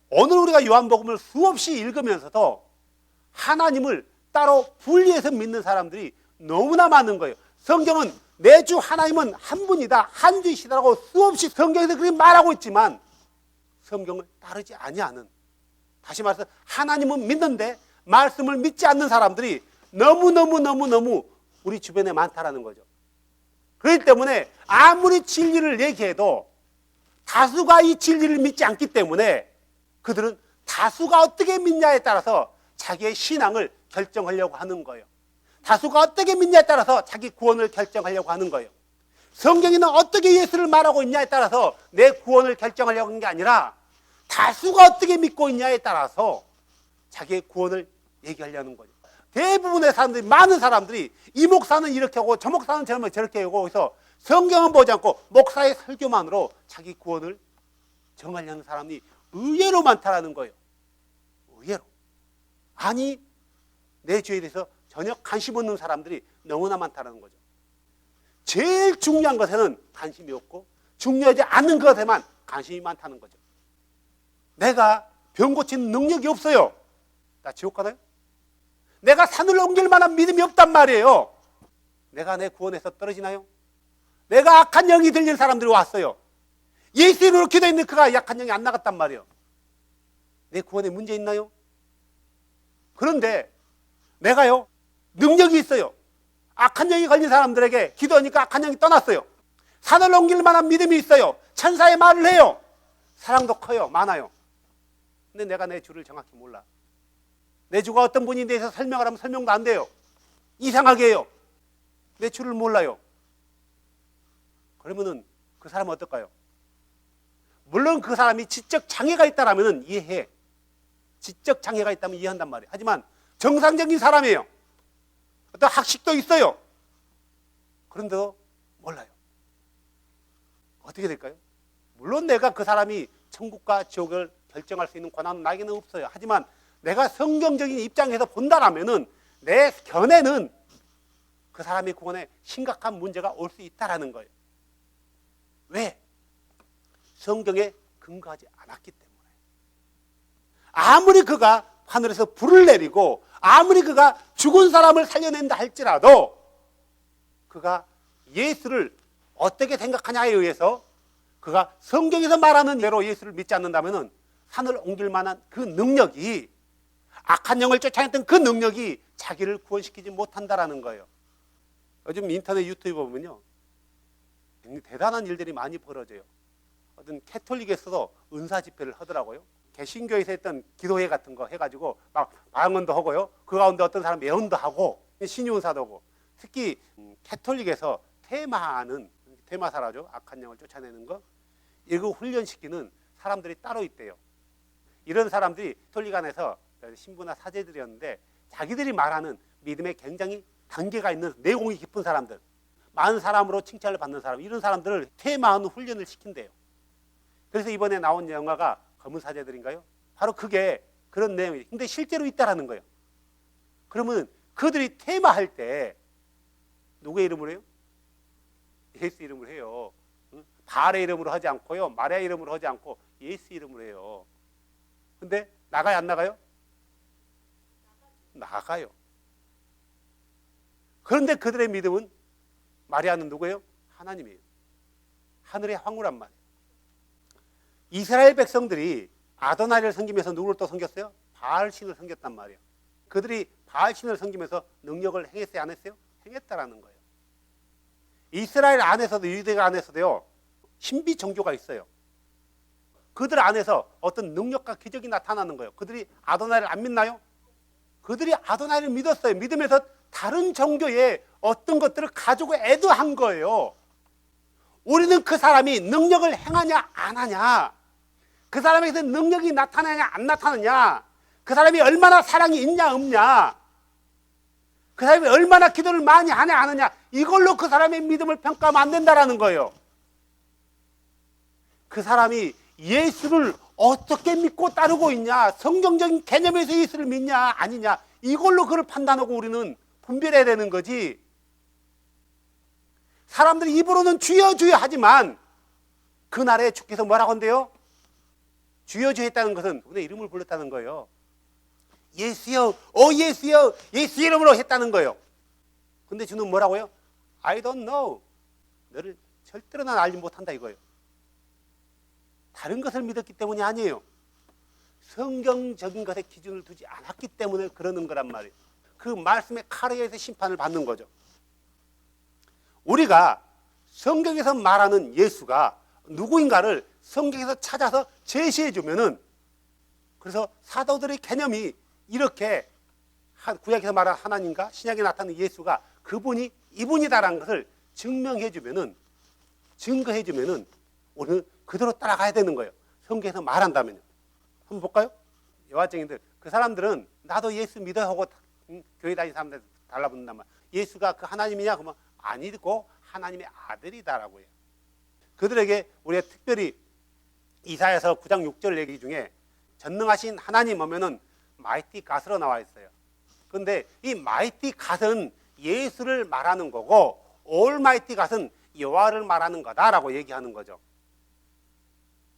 오늘 우리가 요한복음을 수없이 읽으면서도 하나님을 따로 분리해서 믿는 사람들이 너무나 많은 거예요. 성경은 내 주 하나님은 한 분이다, 한 주이시다라고 수없이 성경에서 그렇게 말하고 있지만 성경을 따르지 아니하는, 다시 말해서 하나님은 믿는데 말씀을 믿지 않는 사람들이 너무 우리 주변에 많다라는 거죠. 그렇기 때문에 아무리 진리를 얘기해도 다수가 이 진리를 믿지 않기 때문에 그들은 다수가 어떻게 믿냐에 따라서 자기의 신앙을 결정하려고 하는 거예요. 다수가 어떻게 믿냐에 따라서 자기 구원을 결정하려고 하는 거예요. 성경에는 어떻게 예수를 말하고 있냐에 따라서 내 구원을 결정하려고 하는 게 아니라 다수가 어떻게 믿고 있냐에 따라서 자기의 구원을 얘기하려는 거죠. 대부분의 사람들이, 많은 사람들이 이 목사는 이렇게 하고 저 목사는 저렇게 하고 그래서 성경은 보지 않고 목사의 설교만으로 자기 구원을 정하려는 사람이 의외로 많다라는 거예요. 의외로. 아니, 내 죄에 대해서 전혀 관심 없는 사람들이 너무나 많다는 거죠. 제일 중요한 것에는 관심이 없고 중요하지 않은 것에만 관심이 많다는 거죠. 내가 병 고치는 능력이 없어요. 나 지옥 가나요? 내가 산을 옮길 만한 믿음이 없단 말이에요. 내가 내 구원에서 떨어지나요? 내가 악한 영이 들린 사람들이 왔어요. 예수 이름으로 기도했는데 그가 약한 영이 안 나갔단 말이에요. 내 구원에 문제 있나요? 그런데 내가요, 능력이 있어요. 악한 영이 걸린 사람들에게 기도하니까 악한 영이 떠났어요. 산을 옮길 만한 믿음이 있어요. 천사의 말을 해요. 사랑도 커요. 많아요. 근데 내가 내 주를 정확히 몰라. 내 주가 어떤 분인에 대해서 설명을 하면 설명도 안 돼요. 이상하게 해요. 내 주를 몰라요. 그러면은 그 사람은 어떨까요? 물론 그 사람이 지적 장애가 있다라면 이해해. 지적 장애가 있다면 이해한단 말이에요. 하지만 정상적인 사람이에요. 어떤 학식도 있어요. 그런데도 몰라요. 어떻게 될까요? 물론 내가 그 사람이 천국과 지옥을 결정할 수 있는 권한은 나에게는 없어요. 하지만 내가 성경적인 입장에서 본다라면은 내 견해는 그 사람의 구원에 심각한 문제가 올 수 있다라는 거예요. 왜? 성경에 근거하지 않았기 때문에. 아무리 그가 하늘에서 불을 내리고 아무리 그가 죽은 사람을 살려낸다 할지라도 그가 예수를 어떻게 생각하냐에 의해서 그가 성경에서 말하는 대로 예수를 믿지 않는다면 산을 옮길 만한 그 능력이, 악한 영을 쫓아냈던 그 능력이 자기를 구원시키지 못한다라는 거예요. 요즘 인터넷 유튜브 보면요, 대단한 일들이 많이 벌어져요. 어떤 캐톨릭에서도 은사 집회를 하더라고요. 개신교에서 했던 기도회 같은 거 해가지고 막 방언도 하고요. 그 가운데 어떤 사람 예언도 하고 신유은사도 하고, 특히 캐톨릭에서 테마하는, 테마사라죠. 악한 영을 쫓아내는 거. 이거 훈련시키는 사람들이 따로 있대요. 이런 사람들이 캐톨릭 안에서 신부나 사제들이었는데 자기들이 말하는 믿음에 굉장히 단계가 있는 내공이 깊은 사람들, 많은 사람으로 칭찬을 받는 사람, 이런 사람들을 테마하는 훈련을 시킨대요. 그래서 이번에 나온 영화가 검은 사제들인가요? 바로 그게 그런 내용이에요. 근데 실제로 있다라는 거예요. 그러면 그들이 테마할 때 누구의 이름으로 해요? 예수 이름으로 해요. 바알의 이름으로 하지 않고요, 마리아 이름으로 하지 않고 예수 이름으로 해요. 근데 나가요, 안 나가요? 나가요. 그런데 그들의 믿음은, 마리아는 누구예요? 하나님이에요. 하늘의 황후란 말이에요. 이스라엘 백성들이 아도나이를 섬기면서 누구를 또 섬겼어요? 바알 신을 섬겼단 말이에요. 그들이 바알 신을 섬기면서 능력을 행했어요, 안 했어요? 행했다라는 거예요. 이스라엘 안에서도, 유대가 안에서도요, 신비 종교가 있어요. 그들 안에서 어떤 능력과 기적이 나타나는 거예요. 그들이 아도나이를 안 믿나요? 그들이 아도나이를 믿었어요. 믿으면서 다른 종교의 어떤 것들을 가지고 애도한 거예요. 우리는 그 사람이 능력을 행하냐 안 하냐, 그 사람에게서 능력이 나타나냐 안 나타나냐, 그 사람이 얼마나 사랑이 있냐 없냐, 그 사람이 얼마나 기도를 많이 하냐 안 하냐, 이걸로 그 사람의 믿음을 평가하면 안 된다라는 거예요. 그 사람이 예수를 어떻게 믿고 따르고 있냐, 성경적인 개념에서 예수를 믿냐 아니냐, 이걸로 그를 판단하고 우리는 분별해야 되는 거지. 사람들이 입으로는 주여 주여 하지만 그날에 주께서 뭐라고 한대요? 주여 주여 했다는 것은 그분의 이름을 불렀다는 거예요. 예수여, 예수여, 예수 이름으로 했다는 거예요. 근데 주는 뭐라고요? I don't know. 너를 절대로 난 알지 못한다 이거예요. 다른 것을 믿었기 때문이 아니에요. 성경적인 것에 기준을 두지 않았기 때문에 그러는 거란 말이에요. 그 말씀의 칼에 의해서 심판을 받는 거죠. 우리가 성경에서 말하는 예수가 누구인가를 성경에서 찾아서 제시해 주면은, 그래서 사도들의 개념이 이렇게 구약에서 말하는 하나님과 신약에 나타나는 예수가 그분이 이분이다라는 것을 증명해 주면은, 증거해 주면은 우리는 그대로 따라가야 되는 거예요. 성경에서 말한다면요. 한번 볼까요? 여화증인들, 그 사람들은 나도 예수 믿어 하고 교회 다니는 사람들 달라붙는단 말이에요. 예수가 그 하나님이냐? 그러면 아니고 하나님의 아들이다라고 해요. 그들에게 우리가 특별히 이사야서 9장 6절 얘기 중에 전능하신 하나님 하면은 마이티 갓으로 나와 있어요. 그런데 이 마이티 갓은 예수를 말하는 거고, 올마이티 갓은 여호와를 말하는 거다라고 얘기하는 거죠.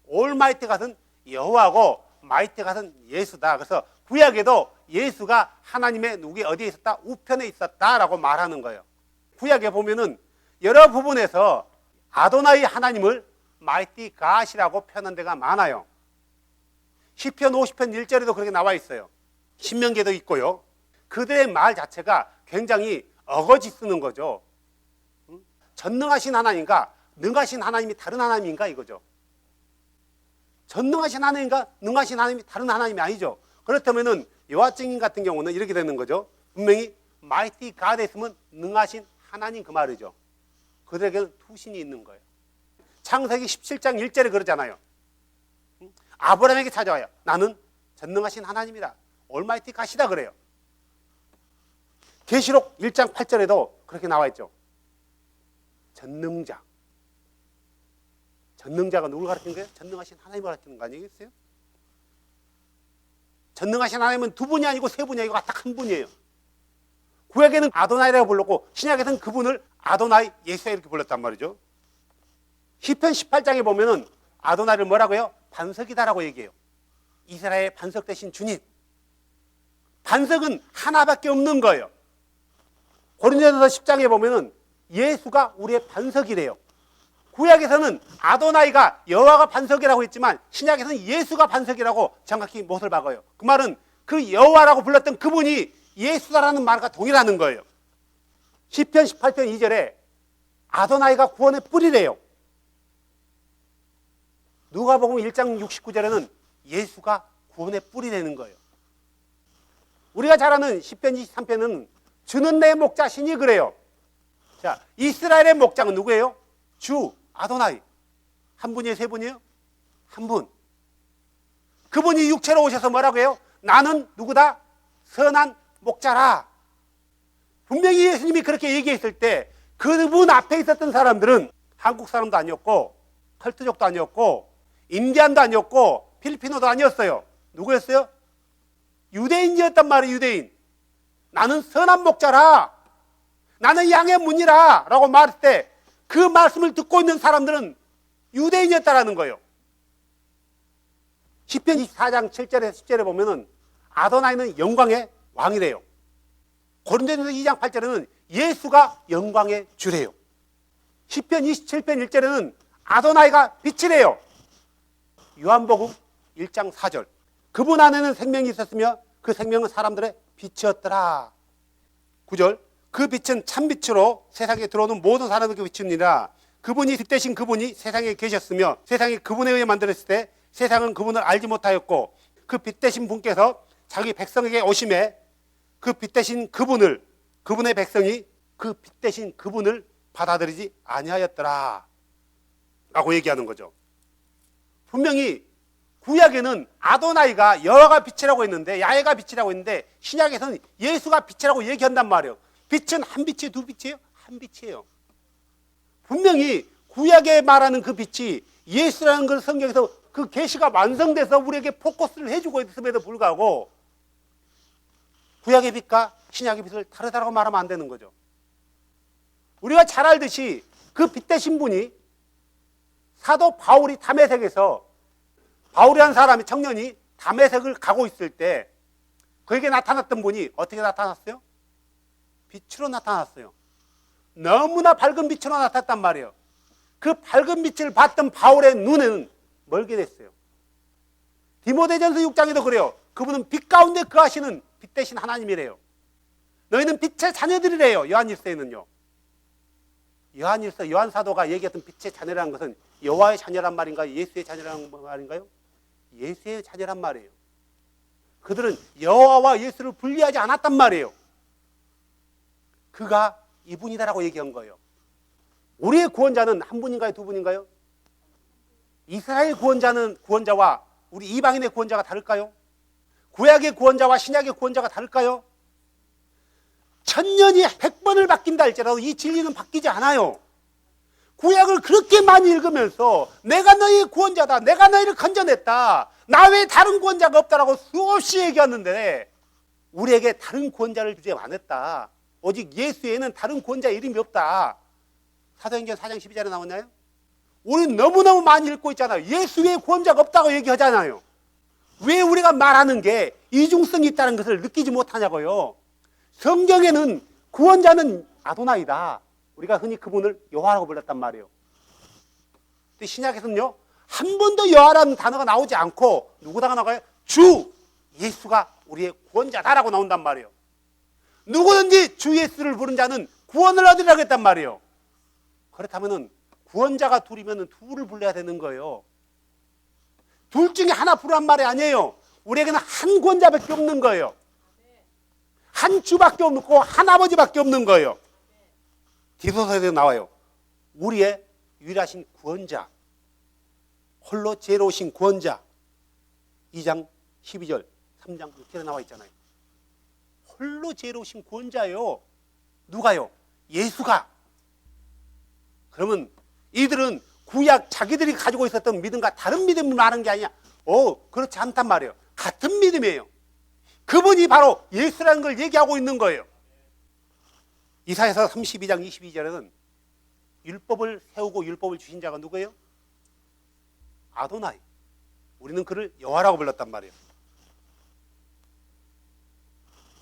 올마이티 갓은 여호와고 마이티 갓은 예수다. 그래서 구약에도 예수가 하나님의 누구의 어디에 있었다? 우편에 있었다라고 말하는 거예요. 구약에 보면은 여러 부분에서 아도나이 하나님을 마이티 갓이라고 표현한 데가 많아요. 시편 50편 1절에도 그렇게 나와 있어요. 신명기에도 있고요. 그들의 말 자체가 굉장히 어거지 쓰는 거죠. 전능하신 하나님과 능하신 하나님이 다른 하나님인가 이거죠. 전능하신 하나님과 능하신 하나님이 다른 하나님이 아니죠. 그렇다면은 여호와증인 같은 경우는 이렇게 되는 거죠. 분명히 마이티 갓에 있으면 능하신 하나님 그 말이죠. 그들에게는 투신이 있는 거예요. 창세기 17장 1절에 그러잖아요. 아브라함에게 찾아와요. 나는 전능하신 하나님이다. 올마이티 갓이다 그래요. 계시록 1장 8절에도 그렇게 나와 있죠. 전능자. 전능자가 누굴 가르치는 거예요? 전능하신 하나님을 가르치는 거 아니겠어요? 전능하신 하나님은 두 분이 아니고 세 분이 아니고 딱 한 분이에요. 구약에는 아도나이라고 불렀고 신약에서는 그분을 아도나이 예수야 이렇게 불렀단 말이죠. 시편 18장에 보면은 아도나이를 뭐라고 해요? 반석이다라고 얘기해요. 이스라엘의 반석 대신 주님. 반석은 하나밖에 없는 거예요. 고린도전서 10장에 보면은 예수가 우리의 반석이래요. 구약에서는 아도나이가 여호와가 반석이라고 했지만 신약에서는 예수가 반석이라고 정확히 못을 박아요. 그 말은 그 여호와라고 불렀던 그분이 예수다라는 말과 동일하는 거예요. 시편 18편 2절에 아도나이가 구원의 뿌리래요. 누가복음 1장 69절에는 예수가 구원의 뿌리라는 거예요. 우리가 잘 아는 시편 23편은 주는 내 목자 신이 그래요. 자, 이스라엘의 목자는 누구예요? 주, 아도나이. 한 분이에요? 세 분이에요? 한 분. 그분이 육체로 오셔서 뭐라고 해요? 나는 누구다? 선한 목자라. 분명히 예수님이 그렇게 얘기했을 때 그분 앞에 있었던 사람들은 한국 사람도 아니었고 컬트족도 아니었고 인디안도 아니었고 필리핀어도 아니었어요. 누구였어요? 유대인이었단 말이에요. 유대인. 나는 선한 목자라. 나는 양의 문이라 라고 말했을 때 그 말씀을 듣고 있는 사람들은 유대인이었다라는 거예요. 시편 24장 7절에서 10절에 보면은 아도나이는 영광의 왕이래요. 고린도전서 2장 8절에는 예수가 영광의 주래요. 시편 27편 1절에는 아도나이가 빛이래요. 요한복음 1장 4절. 그분 안에는 생명이 있었으며 그 생명은 사람들의 빛이었더라. 9절. 그 빛은 참빛으로 세상에 들어오는 모든 사람에게 비춥니다. 그분이 빛 대신 그분이 세상에 계셨으며 세상이 그분에 의해 만들었을 때 세상은 그분을 알지 못하였고 그 빛 대신 분께서 자기 백성에게 오심에 그 빛 대신 그분을 그분의 백성이 그 빛 대신 그분을 받아들이지 아니하였더라 라고 얘기하는 거죠. 분명히 구약에는 아도나이가 여호와가 빛이라고 했는데 야훼가 빛이라고 했는데 신약에서는 예수가 빛이라고 얘기한단 말이에요. 빛은 한 빛이에요? 두 빛이에요? 한 빛이에요. 분명히 구약에 말하는 그 빛이 예수라는 걸 성경에서 그 계시가 완성돼서 우리에게 포커스를 해주고 있음에도 불구하고 구약의 빛과 신약의 빛을 다르다고 말하면 안 되는 거죠. 우리가 잘 알듯이 그 빛 대신 분이 사도 바울이 다메섹에서 바울이라는 사람이 청년이 다메섹을 가고 있을 때 그에게 나타났던 분이 어떻게 나타났어요? 빛으로 나타났어요. 너무나 밝은 빛으로 나타났단 말이에요. 그 밝은 빛을 봤던 바울의 눈에는 멀게 됐어요. 디모데전서 6장에도 그래요. 그분은 빛 가운데 거하시는 빛 대신 하나님이래요. 너희는 빛의 자녀들이래요. 요한일서에는요. 요한 사도가 얘기했던 빛의 자녀라는 것은 여호와의 자녀란 말인가요? 예수의 자녀란 말인가요? 예수의 자녀란 말이에요. 그들은 여호와와 예수를 분리하지 않았단 말이에요. 그가 이분이다라고 얘기한 거예요. 우리의 구원자는 한 분인가요? 두 분인가요? 이스라엘 구원자와 우리 이방인의 구원자가 다를까요? 구약의 구원자와 신약의 구원자가 다를까요? 천년이 100번을 바뀐다 할지라도 이 진리는 바뀌지 않아요. 구약을 그렇게 많이 읽으면서 내가 너희의 구원자다, 내가 너희를 건져냈다, 나 외에 다른 구원자가 없다라고 수없이 얘기하는데 우리에게 다른 구원자를 주지 않았다. 오직 예수 외에는 다른 구원자 이름이 없다. 사도행전 4장 12절에 나오나요? 우리는 너무너무 많이 읽고 있잖아요. 예수 외에 구원자가 없다고 얘기하잖아요. 왜 우리가 말하는 게 이중성이 있다는 것을 느끼지 못하냐고요. 성경에는 구원자는 아도나이다. 우리가 흔히 그분을 여호와라고 불렀단 말이에요. 근데 신약에서는요, 한 번도 여호와라는 단어가 나오지 않고 누구다가 나가요? 주 예수가 우리의 구원자다라고 나온단 말이에요. 누구든지 주 예수를 부른 자는 구원을 얻으라고 했단 말이에요. 그렇다면 구원자가 둘이면 둘을 불러야 되는 거예요. 둘 중에 하나 부르란 말이 아니에요. 우리에게는 한 구원자밖에 없는 거예요. 한 주밖에 없고 한 아버지밖에 없는 거예요. 디도서에도 나와요. 우리의 유일하신 구원자, 홀로 지혜로우신 구원자. 2장 12절 3장 6절에 나와 있잖아요. 홀로 지혜로우신 구원자예요. 누가요? 예수가. 그러면 이들은 구약 자기들이 가지고 있었던 믿음과 다른 믿음을 말하는 게 아니야. 그렇지 않단 말이에요. 같은 믿음이에요. 그분이 바로 예수라는 걸 얘기하고 있는 거예요. 이사야서 32장 22절에는 율법을 세우고 율법을 주신 자가 누구예요? 아도나이. 우리는 그를 여호와라고 불렀단 말이에요.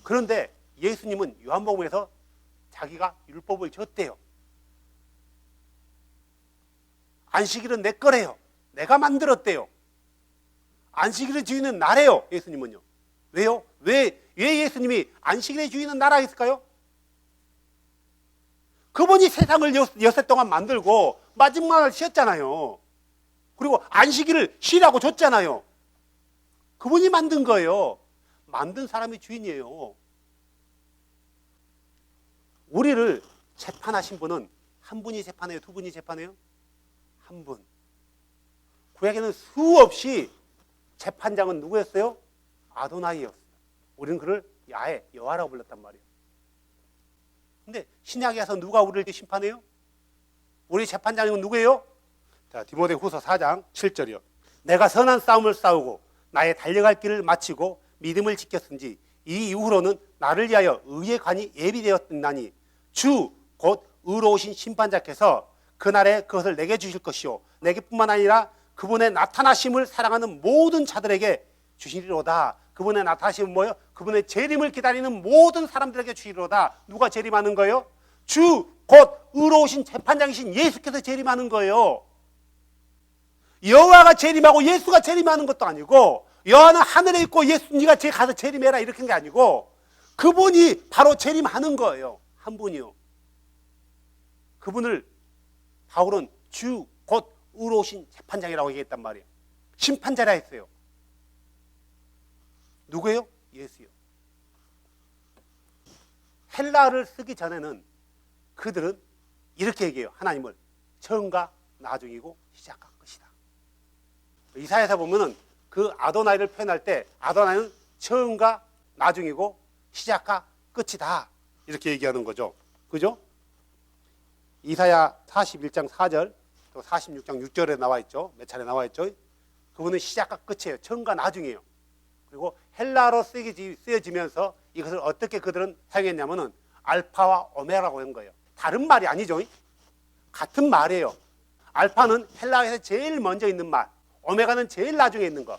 그런데 예수님은 요한복음에서 자기가 율법을 줬대요. 안식일은 내 거래요. 내가 만들었대요. 안식일의 주인은 나래요. 예수님은요. 왜요? 왜 예수님이 안식일의 주인은 나라 했을까요? 그분이 세상을 여세 동안 만들고 마지막 날 쉬었잖아요. 그리고 안식일을 쉬라고 줬잖아요. 그분이 만든 거예요. 만든 사람이 주인이에요. 우리를 재판하신 분은 한 분이 재판해요? 두 분이 재판해요? 한 분. 구약에는 수없이 재판장은 누구였어요? 아도나이였어요. 우리는 그를 야훼, 여호와라고 불렀단 말이에요. 근데 신약에 와서 누가 우리를 심판해요? 우리 재판장은 누구예요? 자, 디모데후서 4장 7절이요. 내가 선한 싸움을 싸우고 나의 달려갈 길을 마치고 믿음을 지켰은지 이 이후로는 나를 위하여 의의 관이 예비되었나니 주 곧 의로우신 심판자께서 그날에 그것을 내게 주실 것이요 내게뿐만 아니라 그분의 나타나심을 사랑하는 모든 자들에게 주시리로다. 그분의 나타나심은 뭐예요? 그분의 재림을 기다리는 모든 사람들에게 주시리로다. 누가 재림하는 거예요? 주 곧 의로우신 재판장이신 예수께서 재림하는 거예요. 여호와가 재림하고 예수가 재림하는 것도 아니고, 여호와는 하늘에 있고 예수 네가 가서 재림해라 이렇게 한 게 아니고, 그분이 바로 재림하는 거예요. 한 분이요. 그분을 바울은 주 곧 의로우신 재판장이라고 얘기했단 말이에요. 심판자라 했어요. 누구예요? 예수요. 헬라어를 쓰기 전에는 그들은 이렇게 얘기해요. 하나님을 처음과 나중이고 시작과 끝이다. 이사야서 보면은 그 아도나이를 표현할 때 아도나이는 처음과 나중이고 시작과 끝이다. 이렇게 얘기하는 거죠. 그죠? 이사야 41장 4절 또 46장 6절에 나와 있죠. 몇 차례 나와 있죠. 그분은 시작과 끝이에요. 처음과 나중이에요. 그리고 헬라어로 쓰여지면서 이것을 어떻게 그들은 사용했냐면은 알파와 오메가라고 한 거예요. 다른 말이 아니죠. 같은 말이에요. 알파는 헬라어에서 제일 먼저 있는 말, 오메가는 제일 나중에 있는 것.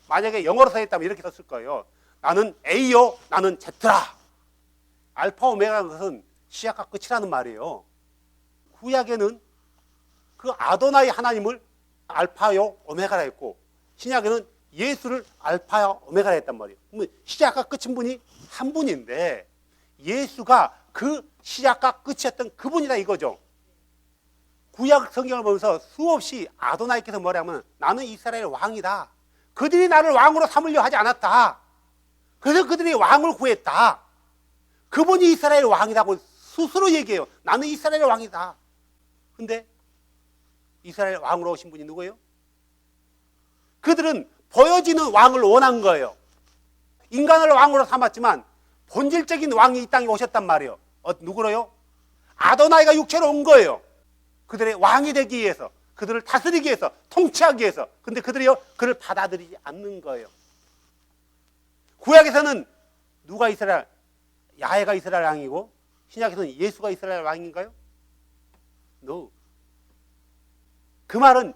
만약에 영어로 써있다면 이렇게 썼을 거예요. 나는 A요, 나는 Z라. 알파 오메가는 것은 시작과 끝이라는 말이에요. 구약에는 그 아도나이 하나님을 알파요 오메가라 했고, 신약에는 예수를 알파요 오메가라 했단 말이에요. 시작과 끝인 분이 한 분인데 예수가 그 시작과 끝이었던 그분이다 이거죠. 구약 성경을 보면서 수없이 아도나이께서 뭐라 하면 나는 이스라엘 왕이다. 그들이 나를 왕으로 삼으려 하지 않았다. 그래서 그들이 왕을 구했다. 그분이 이스라엘 왕이라고 스스로 얘기해요. 나는 이스라엘 왕이다. 근데 이스라엘 왕으로 오신 분이 누구예요? 그들은 보여지는 왕을 원한 거예요. 인간을 왕으로 삼았지만 본질적인 왕이 이 땅에 오셨단 말이에요. 누구로요? 아도나이가 육체로 온 거예요. 그들의 왕이 되기 위해서, 그들을 다스리기 위해서, 통치하기 위해서. 근데 그들이요, 그를 받아들이지 않는 거예요. 구약에서는 누가 이스라엘, 야훼가 이스라엘 왕이고, 신약에서는 예수가 이스라엘 왕인가요? No. 그 말은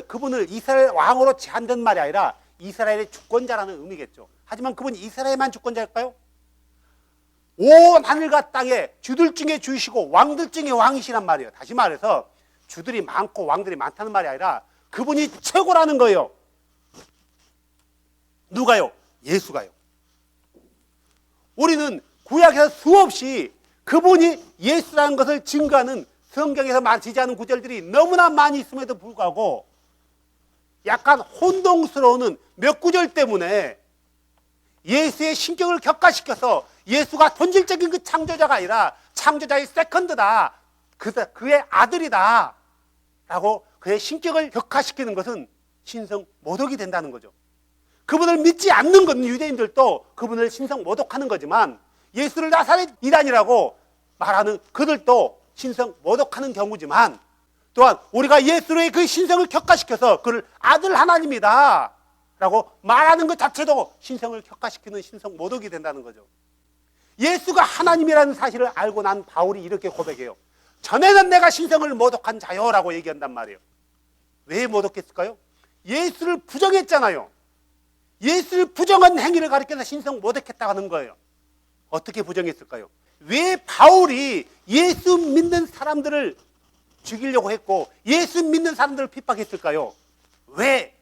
그분을 이스라엘 왕으로 제한된 말이 아니라 이스라엘의 주권자라는 의미겠죠. 하지만 그분이 이스라엘만 주권자일까요? 온 하늘과 땅에 주들 중에 주이시고 왕들 중에 왕이시란 말이에요. 다시 말해서 주들이 많고 왕들이 많다는 말이 아니라 그분이 최고라는 거예요. 누가요? 예수가요. 우리는 구약에서 수없이 그분이 예수라는 것을 증거하는 성경에서 많지 않은 구절들이 너무나 많이 있음에도 불구하고 약간 혼동스러운 몇 구절 때문에 예수의 신격을 격화시켜서 예수가 본질적인 그 창조자가 아니라 창조자의 세컨드다, 그의 아들이다 라고 그의 신격을 격화시키는 것은 신성 모독이 된다는 거죠. 그분을 믿지 않는 건 유대인들도 그분을 신성 모독하는 거지만 예수를 나사렛 이단이라고 말하는 그들도 신성 모독하는 경우지만 또한 우리가 예수의 그 신성을 격화시켜서 그를 아들 하나님이다 라고 말하는 것 자체도 신성을 격화시키는 신성 모독이 된다는 거죠. 예수가 하나님이라는 사실을 알고 난 바울이 이렇게 고백해요. 전에는 내가 신성을 모독한 자요 라고 얘기한단 말이에요. 왜 모독했을까요? 예수를 부정했잖아요. 예수를 부정한 행위를 가리켜서 신성 모독했다고 하는 거예요. 어떻게 부정했을까요? 왜 바울이 예수 믿는 사람들을 죽이려고 했고 예수 믿는 사람들을 핍박했을까요? 왜?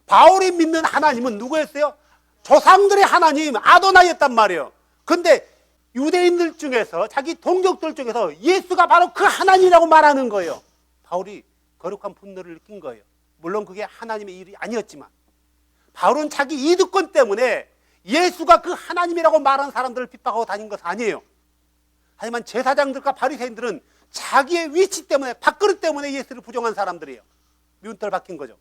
바울이 믿는 하나님은 누구였어요? 조상들의 하나님 아도나이였단 말이에요. 근데 유대인들 중에서 자기 동족들 중에서 예수가 바로 그 하나님이라고 말하는 거예요. 바울이 거룩한 분노를 느낀 거예요. 물론 그게 하나님의 일이 아니었지만 바울은 자기 이득권 때문에 예수가 그 하나님이라고 말하는 사람들을 핍박하고 다닌 것은 아니에요. 하지만 제사장들과 바리새인들은 자기의 위치 때문에 밥그릇 때문에 예수를 부정한 사람들이에요. 미운털 박힌 거죠.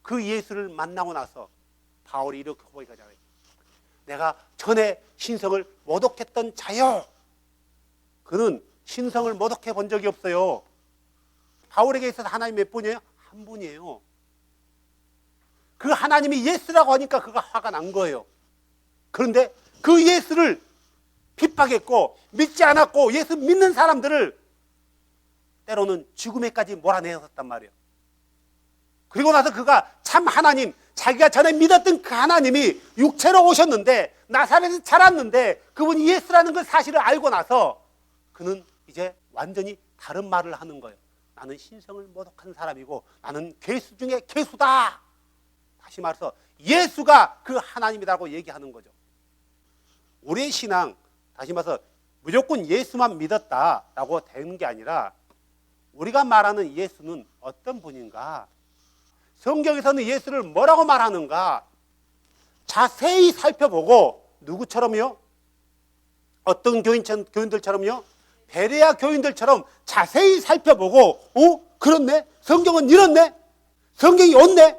그 예수를 만나고 나서 바울이 이렇게 고백하잖아요. 내가 전에 신성을 모독했던 자요. 그는 신성을 모독해 본 적이 없어요. 바울에게 있어서 하나님 몇 분이에요? 한 분이에요. 그 하나님이 예수라고 하니까 그가 화가 난 거예요. 그런데 그 예수를 핍박했고 믿지 않았고 예수 믿는 사람들을 때로는 죽음에까지 몰아내었단 말이에요. 그리고 나서 그가 참 하나님, 자기가 전에 믿었던 그 하나님이 육체로 오셨는데 나사렛에서 자랐는데 그분이 예수라는 그 사실을 알고 나서 그는 이제 완전히 다른 말을 하는 거예요. 나는 신성을 모독한 사람이고 나는 괴수 중에 괴수다. 다시 말해서 예수가 그 하나님이라고 얘기하는 거죠. 우리의 신앙, 다시 말해서 무조건 예수만 믿었다라고 되는 게 아니라 우리가 말하는 예수는 어떤 분인가? 성경에서는 예수를 뭐라고 말하는가? 자세히 살펴보고 누구처럼요? 어떤 교인들처럼요? 베레아 교인들처럼 자세히 살펴보고 그렇네? 성경은 이렇네? 성경이 옳네?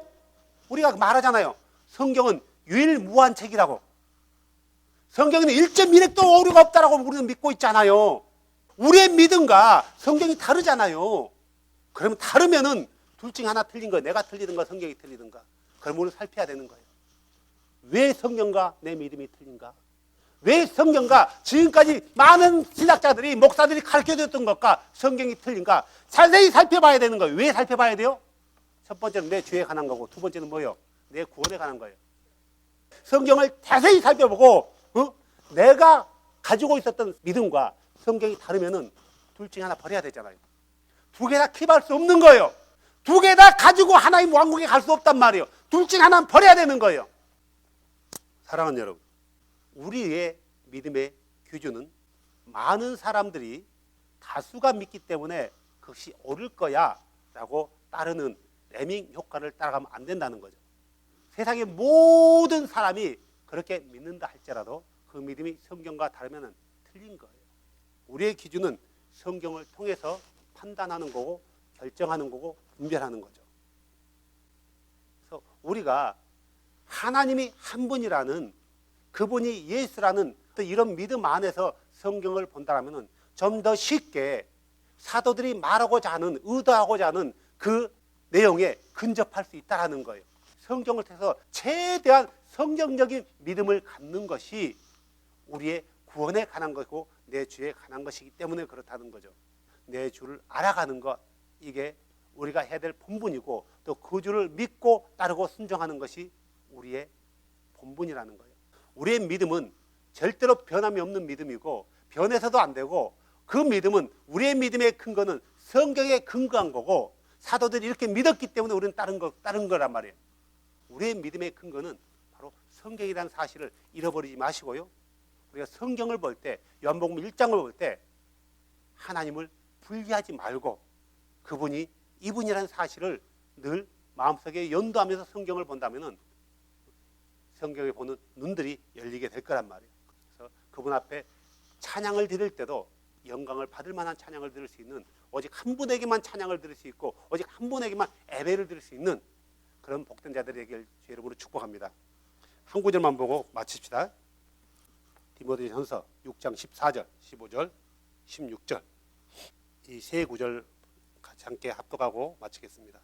우리가 말하잖아요. 성경은 유일무한 책이라고. 성경에는 1.1핵도 오류가 없다라고 우리는 믿고 있잖아요. 우리의 믿음과 성경이 다르잖아요. 그러면 다르면은 둘 중에 하나 틀린 거예요. 내가 틀리든가 성경이 틀리든가. 그럼 우리는 살펴야 되는 거예요. 왜 성경과 내 믿음이 틀린가? 왜 성경과 지금까지 많은 신학자들이 목사들이 가르쳐줬던 것과 성경이 틀린가? 자세히 살펴봐야 되는 거예요. 왜 살펴봐야 돼요? 첫 번째는 내 죄에 관한 거고 두 번째는 뭐예요? 내 구원에 관한 거예요. 성경을 자세히 살펴보고 내가 가지고 있었던 믿음과 성경이 다르면은 둘 중에 하나 버려야 되잖아요. 두 개 다 킵할 수 없는 거예요. 두 개 다 가지고 하나님 왕국에 갈 수 없단 말이에요. 둘 중에 하나는 버려야 되는 거예요. 사랑하는 여러분, 우리의 믿음의 기준은 많은 사람들이 다수가 믿기 때문에 그 그것이 옳을 거야 라고 따르는 레밍 효과를 따라가면 안 된다는 거죠. 세상의 모든 사람이 그렇게 믿는다 할지라도 그 믿음이 성경과 다르면 틀린 거예요. 우리의 기준은 성경을 통해서 판단하는 거고 결정하는 거고 분별하는 거죠. 그래서 우리가 하나님이 한 분이라는, 그분이 예수라는 이런 믿음 안에서 성경을 본다면 좀 더 쉽게 사도들이 말하고자 하는, 의도하고자 하는 그 내용에 근접할 수 있다는 거예요. 성경을 통해서 최대한 성경적인 믿음을 갖는 것이 우리의 구원에 관한 것이고 내 주에 관한 것이기 때문에 그렇다는 거죠. 내 주를 알아가는 것, 이게 우리가 해야 될 본분이고 또 그 주를 믿고 따르고 순종하는 것이 우리의 본분이라는 거예요. 우리의 믿음은 절대로 변함이 없는 믿음이고 변해서도 안 되고, 그 믿음은, 우리의 믿음의 근거는 성경에 근거한 거고 사도들이 이렇게 믿었기 때문에 우리는 따른 거란 말이에요. 우리의 믿음의 근거는 바로 성경이라는 사실을 잃어버리지 마시고요. 우리가 성경을 볼 때, 요한복음 1장을 볼 때 하나님을 분리하지 말고 그분이 이분이라는 사실을 늘 마음속에 연도하면서 성경을 본다면 성경에 보는 눈들이 열리게 될 거란 말이에요. 그래서 그분 앞에 찬양을 드릴 때도 영광을 받을 만한 찬양을 드릴 수 있는, 오직 한 분에게만 찬양을 드릴 수 있고 오직 한 분에게만 예배를 드릴 수 있는 그런 복된 자들에게 주 이름으로 축복합니다. 한 구절만 보고 마칩시다. 디모데전서 6장 14절, 15절, 16절, 이 세 구절 같이 함께 합독하고 마치겠습니다.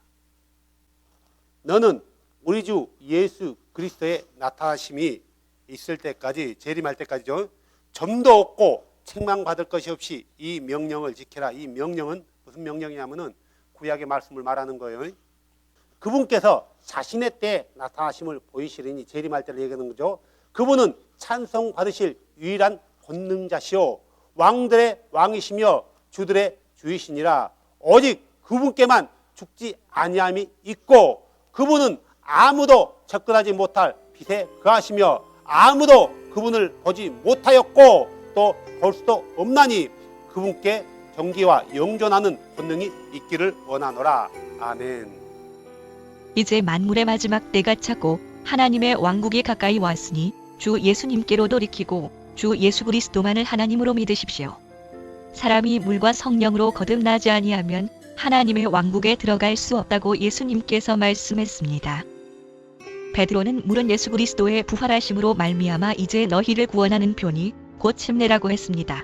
너는 우리 주 예수 그리스도의 나타나심이 있을 때까지, 재림할 때까지죠, 점도 없고 책망받을 것이 없이 이 명령을 지켜라. 이 명령은 무슨 명령이냐면은 구약의 말씀을 말하는 거예요. 그분께서 자신의 때에 나타나심을 보이시리니, 재림할 때를 얘기하는 거죠. 그분은 찬송 받으실 유일한 권능자시오 왕들의 왕이시며 주들의 주이시니라. 오직 그분께만 죽지 아니함이 있고 그분은 아무도 접근하지 못할 빛에 거하시며 아무도 그분을 보지 못하였고 또 볼 수도 없나니 그분께 정기와 영존하는 권능이 있기를 원하노라. 아멘. 이제 만물의 마지막 때가 차고 하나님의 왕국이 가까이 왔으니 주 예수님께로 돌이키고 주 예수 그리스도만을 하나님으로 믿으십시오. 사람이 물과 성령으로 거듭나지 아니하면 하나님의 왕국에 들어갈 수 없다고 예수님께서 말씀했습니다. 베드로는 물은 예수 그리스도의 부활하심으로 말미암아 이제 너희를 구원하는 편이 곧 침례라고 했습니다.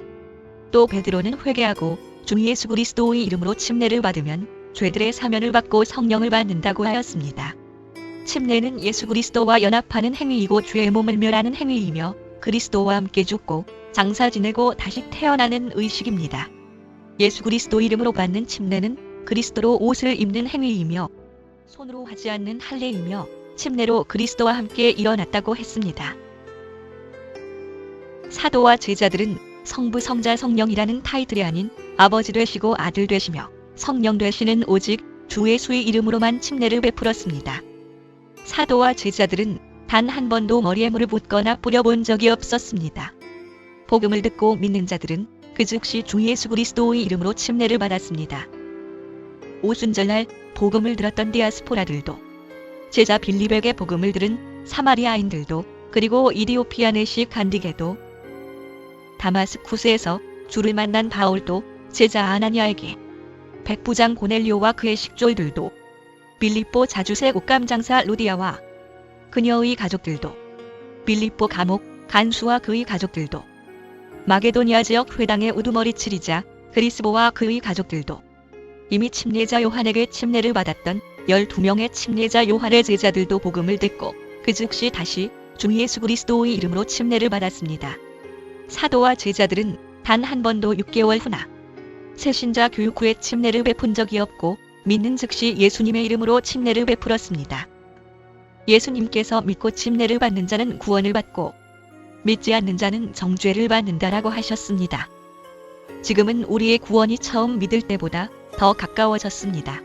또 베드로는 회개하고 주 예수 그리스도의 이름으로 침례를 받으면 죄들의 사면을 받고 성령을 받는다고 하였습니다. 침례는 예수 그리스도와 연합하는 행위이고 죄의 몸을 멸하는 행위이며 그리스도와 함께 죽고 장사 지내고 다시 태어나는 의식입니다. 예수 그리스도 이름으로 받는 침례는 그리스도로 옷을 입는 행위이며 손으로 하지 않는 할례이며 침례로 그리스도와 함께 일어났다고 했습니다. 사도와 제자들은 성부 성자 성령이라는 타이틀이 아닌 아버지 되시고 아들 되시며 성령 되시는 오직 주 예수의 이름으로만 침례를 베풀었습니다. 사도와 제자들은 단 한 번도 머리에 물을 붓거나 뿌려본 적이 없었습니다. 복음을 듣고 믿는 자들은 그 즉시 주 예수 그리스도의 이름으로 침례를 받았습니다. 오순절날 복음을 들었던 디아스포라들도, 제자 빌립에게 복음을 들은 사마리아인들도, 그리고 이디오피아 내시 간디게도, 다마스쿠스에서 주를 만난 바울도, 제자 아나니아에게, 백부장 고넬료와 그의 식졸들도, 빌립보 자주세 옷감 장사 루디아와 그녀의 가족들도, 빌립보 감옥 간수와 그의 가족들도, 마게도니아 지역 회당의 우두머리 칠이자 그리스보와 그의 가족들도, 이미 침례자 요한에게 침례를 받았던 12명의 침례자 요한의 제자들도 복음을 듣고 그 즉시 다시 주 예수 그리스도의 이름으로 침례를 받았습니다. 사도와 제자들은 단 한 번도 6개월 후나 새신자 교육 후에 침례를 베푼 적이 없고 믿는 즉시 예수님의 이름으로 침례를 베풀었습니다. 예수님께서 믿고 침례를 받는 자는 구원을 받고 믿지 않는 자는 정죄를 받는다라고 하셨습니다. 지금은 우리의 구원이 처음 믿을 때보다 더 가까워졌습니다.